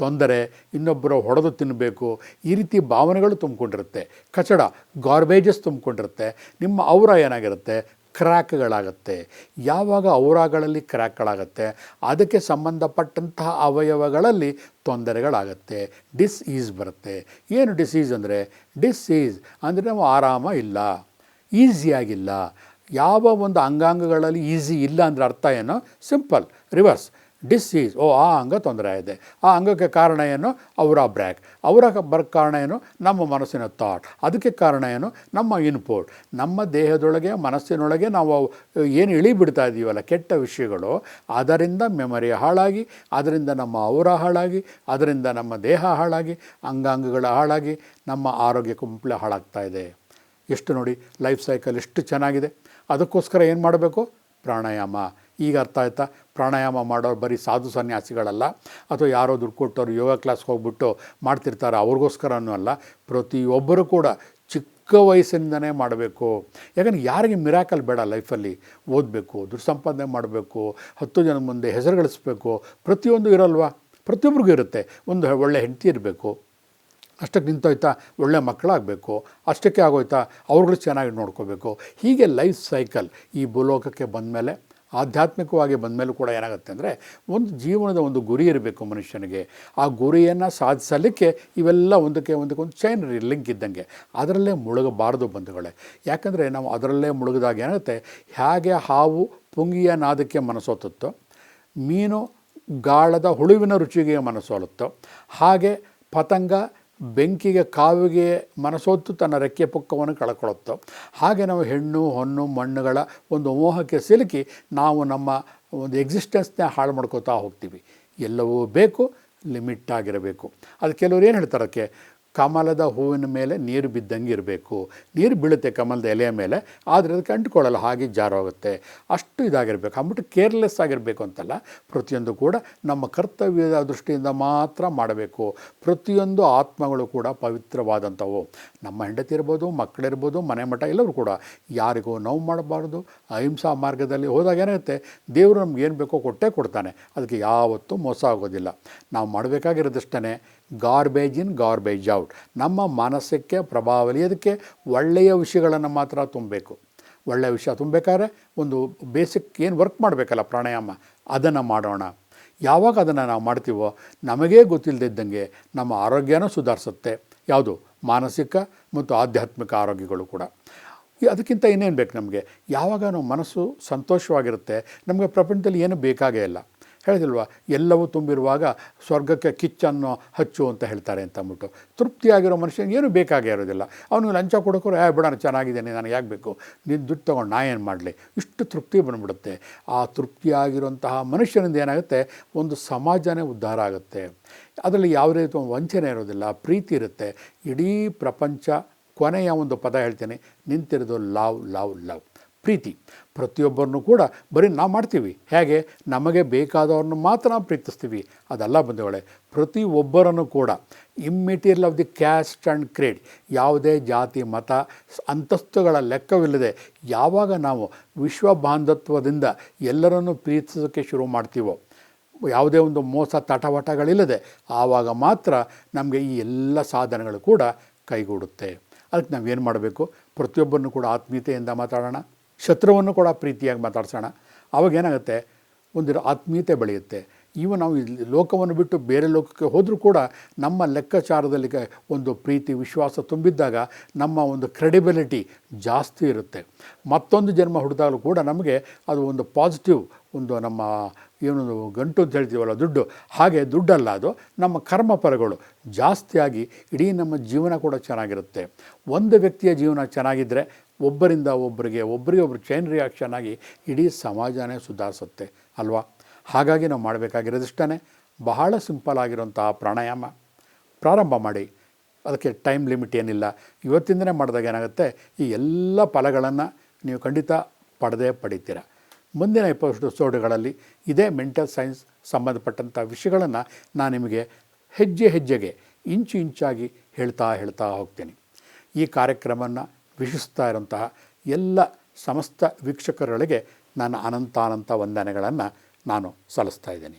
ತೊಂದರೆ, ಇನ್ನೊಬ್ಬರು ಹೊಡೆದು ತಿನ್ನಬೇಕು, ಈ ರೀತಿ ಭಾವನೆಗಳು ತುಂಬಿಕೊಂಡಿರುತ್ತೆ, ಕಚಡ ಗಾರ್ಬೇಜಸ್ ತುಂಬಿಕೊಂಡಿರುತ್ತೆ, ನಿಮ್ಮ ಔರ ಏನಾಗಿರುತ್ತೆ, ಕ್ರ್ಯಾಕ್ಗಳಾಗುತ್ತೆ. ಯಾವಾಗ ಔರಾಗಳಲ್ಲಿ ಕ್ರ್ಯಾಕ್ಗಳಾಗುತ್ತೆ, ಅದಕ್ಕೆ ಸಂಬಂಧಪಟ್ಟಂತಹ ಅವಯವಗಳಲ್ಲಿ ತೊಂದರೆಗಳಾಗುತ್ತೆ, ಡಿಸ್ಈಸ್ ಬರುತ್ತೆ. ಏನು ಡಿಸೀಸ್ ಅಂದರೆ, ಡಿಸ್ಈಸ್ ಅಂದರೆ ನಾವು ಆರಾಮ ಇಲ್ಲ, ಈಸಿಯಾಗಿಲ್ಲ. ಯಾವ ಒಂದು ಅಂಗಾಂಗಗಳಲ್ಲಿ ಈಸಿ ಇಲ್ಲ ಅಂದರೆ ಅರ್ಥ ಏನು? Simple, reverse. ಡಿಸೀಸ್, ಆ ಅಂಗ ತೊಂದರೆ ಇದೆ, ಆ ಅಂಗಕ್ಕೆ ಕಾರಣ ಏನು? ಅವರ ಬ್ರ್ಯಾಕ್, ಅವರ ಕಾರಣ ಏನು? ನಮ್ಮ ಮನಸ್ಸಿನ ಥಾಟ್, ಅದಕ್ಕೆ ಕಾರಣ ಏನು? ನಮ್ಮ ಇನ್ಪುಟ್. ನಮ್ಮ ದೇಹದೊಳಗೆ ಮನಸ್ಸಿನೊಳಗೆ ನಾವು ಏನು ಇಳಿಬಿಡ್ತಾ ಇದ್ದೀವಲ್ಲ ಕೆಟ್ಟ ವಿಷಯಗಳು, ಅದರಿಂದ ಮೆಮೊರಿ ಹಾಳಾಗಿ, ಅದರಿಂದ ನಮ್ಮ ಅವರ ಹಾಳಾಗಿ, ಅದರಿಂದ ನಮ್ಮ ದೇಹ ಹಾಳಾಗಿ, ಅಂಗಾಂಗಗಳ ಹಾಳಾಗಿ ನಮ್ಮ ಆರೋಗ್ಯ ಕಂಪ್ಲೀಟ್ ಹಾಳಾಗ್ತಾ ಇದೆ. ಎಷ್ಟು ನೋಡಿ, ಲೈಫ್ ಸೈಕಲ್ ಎಷ್ಟು ಚೆನ್ನಾಗಿದೆ. ಅದಕ್ಕೋಸ್ಕರ ಏನು ಮಾಡಬೇಕು? ಪ್ರಾಣಾಯಾಮ. ಈಗ ಅರ್ಥ ಆಯ್ತಾ? ಪ್ರಾಣಾಯಾಮ ಮಾಡೋರು ಬರೀ ಸಾಧು ಸನ್ಯಾಸಿಗಳಲ್ಲ, ಅಥವಾ ಯಾರೋ ದುಡ್ಡು ಕೊಟ್ಟವ್ರು ಯೋಗ ಕ್ಲಾಸ್ಗೆ ಹೋಗ್ಬಿಟ್ಟು ಮಾಡ್ತಿರ್ತಾರೆ ಅವ್ರಿಗೋಸ್ಕರನೂ ಅಲ್ಲ. ಪ್ರತಿಯೊಬ್ಬರು ಕೂಡ ಚಿಕ್ಕ ಚಿಕ್ಕ ವಯಸ್ಸಿನಿಂದನೇ ಮಾಡಬೇಕು. ಯಾಕಂದರೆ ಯಾರಿಗೆ ಮಿರಾಕಲ್ ಬೇಡ ಲೈಫಲ್ಲಿ. ಓದಬೇಕು, ದುಡ್ಡು ಸಂಪಾದನೆ ಮಾಡಬೇಕು, 10 ಜನದ ಮುಂದೆ ಹೆಸರು ಗಳಿಸ್ಬೇಕು, ಪ್ರತಿಯೊಂದು ಇರಲ್ವಾ? ಪ್ರತಿಯೊಬ್ಬರಿಗೂ ಇರುತ್ತೆ. ಒಂದು ಒಳ್ಳೆ ಹೆಂಡತಿ ಇರಬೇಕು, ಅಷ್ಟಕ್ಕೆ ನಿಂತೋಯ್ತಾ ಒಳ್ಳೆ ಮಕ್ಕಳಾಗಬೇಕು, ಅಷ್ಟಕ್ಕೆ ಆಗೋಯ್ತಾ ಅವ್ರುಗಳು ಚೆನ್ನಾಗಿ ನೋಡ್ಕೋಬೇಕು. ಹೀಗೆ ಲೈಫ್ ಸೈಕಲ್. ಈ ಭೂಲೋಕಕ್ಕೆ ಬಂದಮೇಲೆ, ಆಧ್ಯಾತ್ಮಿಕವಾಗಿ ಬಂದಮೇಲೂ ಕೂಡ ಏನಾಗುತ್ತೆ ಅಂದರೆ, ಒಂದು ಜೀವನದ ಒಂದು ಗುರಿ ಇರಬೇಕು ಮನುಷ್ಯನಿಗೆ. ಆ ಗುರಿಯನ್ನು ಸಾಧಿಸಲಿಕ್ಕೆ ಇವೆಲ್ಲ ಒಂದಕ್ಕೊಂದು ಚೈನ್ ಲಿಂಕ್ ಇದ್ದಂಗೆ. ಅದರಲ್ಲೇ ಮುಳುಗಬಾರದು ಬಂಧುಗಳೇ. ಯಾಕಂದರೆ ನಾವು ಅದರಲ್ಲೇ ಮುಳುಗಿದಾಗ ಏನಾಗುತ್ತೆ, ಹೇಗೆ ಹಾವು ಪುಂಗಿಯ ನಾದಕ್ಕೆ ಮನಸೋತುತ್ತೋ, ಮೀನು ಗಾಳದ ಹುಳುವಿನ ರುಚಿಗೆ ಮನಸೋಲುತ್ತೋ, ಹಾಗೆ ಪತಂಗ ಬೆಂಕಿಗೆ ಕಾವಿಗೆ ಮನಸೋತು ತನ್ನ ರೆಕ್ಕೆ ಪುಕ್ಕವನ್ನು ಕಳ್ಕೊಳ್ಳುತ್ತೋ, ಹಾಗೆ ನಾವು ಹೆಣ್ಣು ಹೊನ್ನು ಮಣ್ಣುಗಳ ಒಂದು ಮೋಹಕ್ಕೆ ಸಿಲುಕಿ ನಾವು ನಮ್ಮ ಒಂದು ಎಕ್ಸಿಸ್ಟೆನ್ಸ್ನೇ ಹಾಳು ಮಾಡ್ಕೋತಾ ಹೋಗ್ತೀವಿ. ಎಲ್ಲವೂ ಬೇಕು, ಲಿಮಿಟ್ ಆಗಿರಬೇಕು. ಅದು ಕೆಲವರು ಏನು ಹೇಳ್ತಾರೆ, ಅದಕ್ಕೆ ಕಮಲದ ಹೂವಿನ ಮೇಲೆ ನೀರು ಬಿದ್ದಂಗೆ ಇರಬೇಕು. ನೀರು ಬೀಳುತ್ತೆ ಕಮಲದ ಎಲೆಯ ಮೇಲೆ, ಆದರೆ ಅದಕ್ಕೆ ಅಂಟ್ಕೊಳ್ಳಲ್ಲ, ಹಾಗೆ ಜಾರೋಗುತ್ತೆ. ಅಷ್ಟು ಇದಾಗಿರಬೇಕು. ಅಂದ್ಬಿಟ್ಟು ಕೇರ್ಲೆಸ್ ಆಗಿರಬೇಕು ಅಂತಲ್ಲ, ಪ್ರತಿಯೊಂದು ಕೂಡ ನಮ್ಮ ಕರ್ತವ್ಯದ ದೃಷ್ಟಿಯಿಂದ ಮಾತ್ರ ಮಾಡಬೇಕು. ಪ್ರತಿಯೊಂದು ಆತ್ಮಗಳು ಕೂಡ ಪವಿತ್ರವಾದಂಥವು. ನಮ್ಮ ಹೆಂಡತಿ ಇರ್ಬೋದು, ಮಕ್ಕಳಿರ್ಬೋದು, ಮನೆ ಮಠ ಎಲ್ಲರೂ ಕೂಡ ಯಾರಿಗೂ ನೋವು ಮಾಡಬಾರ್ದು. ಅಹಿಂಸಾ ಮಾರ್ಗದಲ್ಲಿ ಹೋದಾಗ ಏನಾಗುತ್ತೆ, ದೇವರು ನಮ್ಗೆ ಏನು ಬೇಕೋ ಕೊಟ್ಟೇ ಕೊಡ್ತಾನೆ. ಅದಕ್ಕೆ ಯಾವತ್ತೂ ಮೋಸ ಆಗೋದಿಲ್ಲ. ನಾವು ಮಾಡಬೇಕಾಗಿರೋದಷ್ಟೇ ಗಾರ್ಬೇಜ್ ಇನ್ ಗಾರ್ಬೇಜ್ ಔಟ್. ನಮ್ಮ ಮನಸ್ಸಕ್ಕೆ ಪ್ರಭಾವಲಿಯೋದಕ್ಕೆ ಒಳ್ಳೆಯ ವಿಷಯಗಳನ್ನು ಮಾತ್ರ ತುಂಬಬೇಕು. ಒಳ್ಳೆಯ ವಿಷಯ ತುಂಬಬೇಕಾದ್ರೆ ಒಂದು ಬೇಸಿಕ್ ಏನು ವರ್ಕ್ ಮಾಡಬೇಕಲ್ಲ, ಪ್ರಾಣಾಯಾಮ, ಅದನ್ನು ಮಾಡೋಣ. ಯಾವಾಗ ಅದನ್ನು ನಾವು ಮಾಡ್ತೀವೋ ನಮಗೇ ಗೊತ್ತಿಲ್ಲದಿದ್ದಂಗೆ ನಮ್ಮ ಆರೋಗ್ಯನೂ ಸುಧಾರಿಸುತ್ತೆ. ಯಾವುದು? ಮಾನಸಿಕ ಮತ್ತು ಆಧ್ಯಾತ್ಮಿಕ ಆರೋಗ್ಯಗಳು ಕೂಡ. ಅದಕ್ಕಿಂತ ಇನ್ನೇನು ಬೇಕು ನಮಗೆ? ಯಾವಾಗ ನಮ್ಮ ಮನಸ್ಸು ಸಂತೋಷವಾಗಿರುತ್ತೆ, ನಮಗೆ ಪ್ರಪಂಚದಲ್ಲಿ ಏನು ಬೇಕಾಗೇ ಇಲ್ಲ. ಹೇಳಿದಿಲ್ವ, ಎಲ್ಲವೂ ತುಂಬಿರುವಾಗ ಸ್ವರ್ಗಕ್ಕೆ ಕಿಚ್ಚನ್ನು ಹಚ್ಚು ಅಂತ ಹೇಳ್ತಾರೆ ಅಂತ ಅಂದ್ಬಿಟ್ಟು. ತೃಪ್ತಿಯಾಗಿರೋ ಮನುಷ್ಯನಿಗೆ ಏನು ಬೇಕಾಗೇ ಇರೋದಿಲ್ಲ. ಅವನಿಗೆ ಲಂಚ ಕೊಡೋರು ಬಿಡೋಣ ಚೆನ್ನಾಗಿದ್ದೇನೆ, ನನಗೆ ಯಾಕೆ ಬೇಕು, ನೀನು ದುಡ್ಡು ತೊಗೊಂಡು ನಾ ಏನು ಮಾಡಲಿ, ಇಷ್ಟು ತೃಪ್ತಿ ಬಂದುಬಿಡುತ್ತೆ. ಆ ತೃಪ್ತಿಯಾಗಿರುವಂತಹ ಮನುಷ್ಯನಿಂದ ಏನಾಗುತ್ತೆ, ಒಂದು ಸಮಾಜನೇ ಉದ್ಧಾರ ಆಗುತ್ತೆ. ಅದರಲ್ಲಿ ಯಾವುದೇ ರೀತಿ ವಂಚನೆ ಇರೋದಿಲ್ಲ, ಪ್ರೀತಿ ಇರುತ್ತೆ. ಇಡೀ ಪ್ರಪಂಚ, ಕೊನೆಯ ಒಂದು ಪದ ಹೇಳ್ತೇನೆ, ನಿಂತಿರೋದು ಲವ್ ಲವ್ ಲವ್, ಪ್ರೀತಿ. ಪ್ರತಿಯೊಬ್ಬರನ್ನು ಕೂಡ ಬರೀ ನಾವು ಮಾಡ್ತೀವಿ, ಹೇಗೆ ನಮಗೆ ಬೇಕಾದವ್ರನ್ನ ಮಾತ್ರ ನಾವು ಪ್ರೀತಿಸ್ತೀವಿ, ಅದೆಲ್ಲ ಬಂಧುಗಳೇ. ಪ್ರತಿಯೊಬ್ಬರನ್ನು ಕೂಡ immaterial of the caste and grade, ಯಾವುದೇ ಜಾತಿ ಮತ ಅಂತಸ್ತುಗಳ ಲೆಕ್ಕವಿಲ್ಲದೆ ಯಾವಾಗ ನಾವು ವಿಶ್ವ ಬಾಂಧತ್ವದಿಂದ ಎಲ್ಲರನ್ನೂ ಪ್ರೀತಿಸೋಕ್ಕೆ ಶುರು ಮಾಡ್ತೀವೋ, ಯಾವುದೇ ಒಂದು ಮೋಸ ತಟವಟಗಳಿಲ್ಲದೆ, ಆವಾಗ ಮಾತ್ರ ನಮಗೆ ಈ ಎಲ್ಲ ಸಾಧನೆಗಳು ಕೂಡ ಕೈಗೂಡುತ್ತೆ. ಅದಕ್ಕೆ ನಾವೇನು ಮಾಡಬೇಕು, ಪ್ರತಿಯೊಬ್ಬರನ್ನು ಕೂಡ ಆತ್ಮೀಯತೆಯಿಂದ ಮಾತಾಡೋಣ, ಶತ್ರುವನ್ನು ಕೂಡ ಪ್ರೀತಿಯಾಗಿ ಮಾತಾಡ್ಸೋಣ. ಆವಾಗೇನಾಗುತ್ತೆ, ಒಂದು ಆತ್ಮೀಯತೆ ಬೆಳೆಯುತ್ತೆ. ನಾವು ಈ ಲೋಕವನ್ನು ಬಿಟ್ಟು ಬೇರೆ ಲೋಕಕ್ಕೆ ಹೋದರೂ ಕೂಡ ನಮ್ಮ ಲೆಕ್ಕಾಚಾರದಲ್ಲಿ ಒಂದು ಪ್ರೀತಿ ವಿಶ್ವಾಸ ತುಂಬಿದ್ದಾಗ ನಮ್ಮ ಒಂದು ಕ್ರೆಡಿಬಿಲಿಟಿ ಜಾಸ್ತಿ ಇರುತ್ತೆ. ಮತ್ತೊಂದು ಜನ್ಮ ಹುಟ್ಟಿದಾಗಲೂ ಕೂಡ ನಮಗೆ ಅದು ಒಂದು ಪಾಸಿಟಿವ್, ಒಂದು ನಮ್ಮ ಏನೊಂದು ಗಂಟು ಅಂತ ಹೇಳ್ತೀವಲ್ಲ ದುಡ್ಡು, ಹಾಗೆ ದುಡ್ಡಲ್ಲ, ಅದು ನಮ್ಮ ಕರ್ಮಫಲಗಳು ಜಾಸ್ತಿಯಾಗಿ ಇಡೀ ನಮ್ಮ ಜೀವನ ಕೂಡ ಚೆನ್ನಾಗಿರುತ್ತೆ. ಒಂದು ವ್ಯಕ್ತಿಯ ಜೀವನ ಚೆನ್ನಾಗಿದ್ದರೆ ಒಬ್ಬರಿಂದ ಒಬ್ಬರಿಗೆ ಚೈನ್ ರಿಯಾಕ್ಷನ್ ಆಗಿ ಇಡೀ ಸಮಾಜನೇ ಸುಧಾರಿಸುತ್ತೆ ಅಲ್ವಾ? ಹಾಗಾಗಿ ನಾವು ಮಾಡಬೇಕಾಗಿರೋದಿಷ್ಟೇ, ಬಹಳ ಸಿಂಪಲ್ ಆಗಿರೋಂತಹ ಪ್ರಾಣಾಯಾಮ ಪ್ರಾರಂಭ ಮಾಡಿ. ಅದಕ್ಕೆ ಟೈಮ್ ಲಿಮಿಟ್ ಏನಿಲ್ಲ. ಇವತ್ತಿಂದನೇ ಮಾಡಿದಾಗ ಏನಾಗುತ್ತೆ, ಈ ಎಲ್ಲ ಫಲಗಳನ್ನು ನೀವು ಖಂಡಿತ ಪಡಿತೀರ. ಮುಂದಿನ ಎಪಿಸೋಡ್ಗಳಲ್ಲಿ ಇದೇ ಮೆಂಟಲ್ ಸೈನ್ಸ್ ಸಂಬಂಧಪಟ್ಟಂಥ ವಿಷಯಗಳನ್ನು ನಾನು ನಿಮಗೆ ಹೆಜ್ಜೆ ಹೆಜ್ಜೆಗೆ ಇಂಚಾಗಿ ಹೇಳ್ತಾ ಹೋಗ್ತೀನಿ. ಈ ಕಾರ್ಯಕ್ರಮವನ್ನು ವೀಕ್ಷಿಸ್ತಾ ಇರುವಂತಹ ಎಲ್ಲ ಸಮಸ್ತ ವೀಕ್ಷಕರುಗಳಿಗೆ ನನ್ನ ಅನಂತ ವಂದನೆಗಳನ್ನು ನಾನು ಸಲ್ಲಿಸ್ತಾ ಇದ್ದೀನಿ.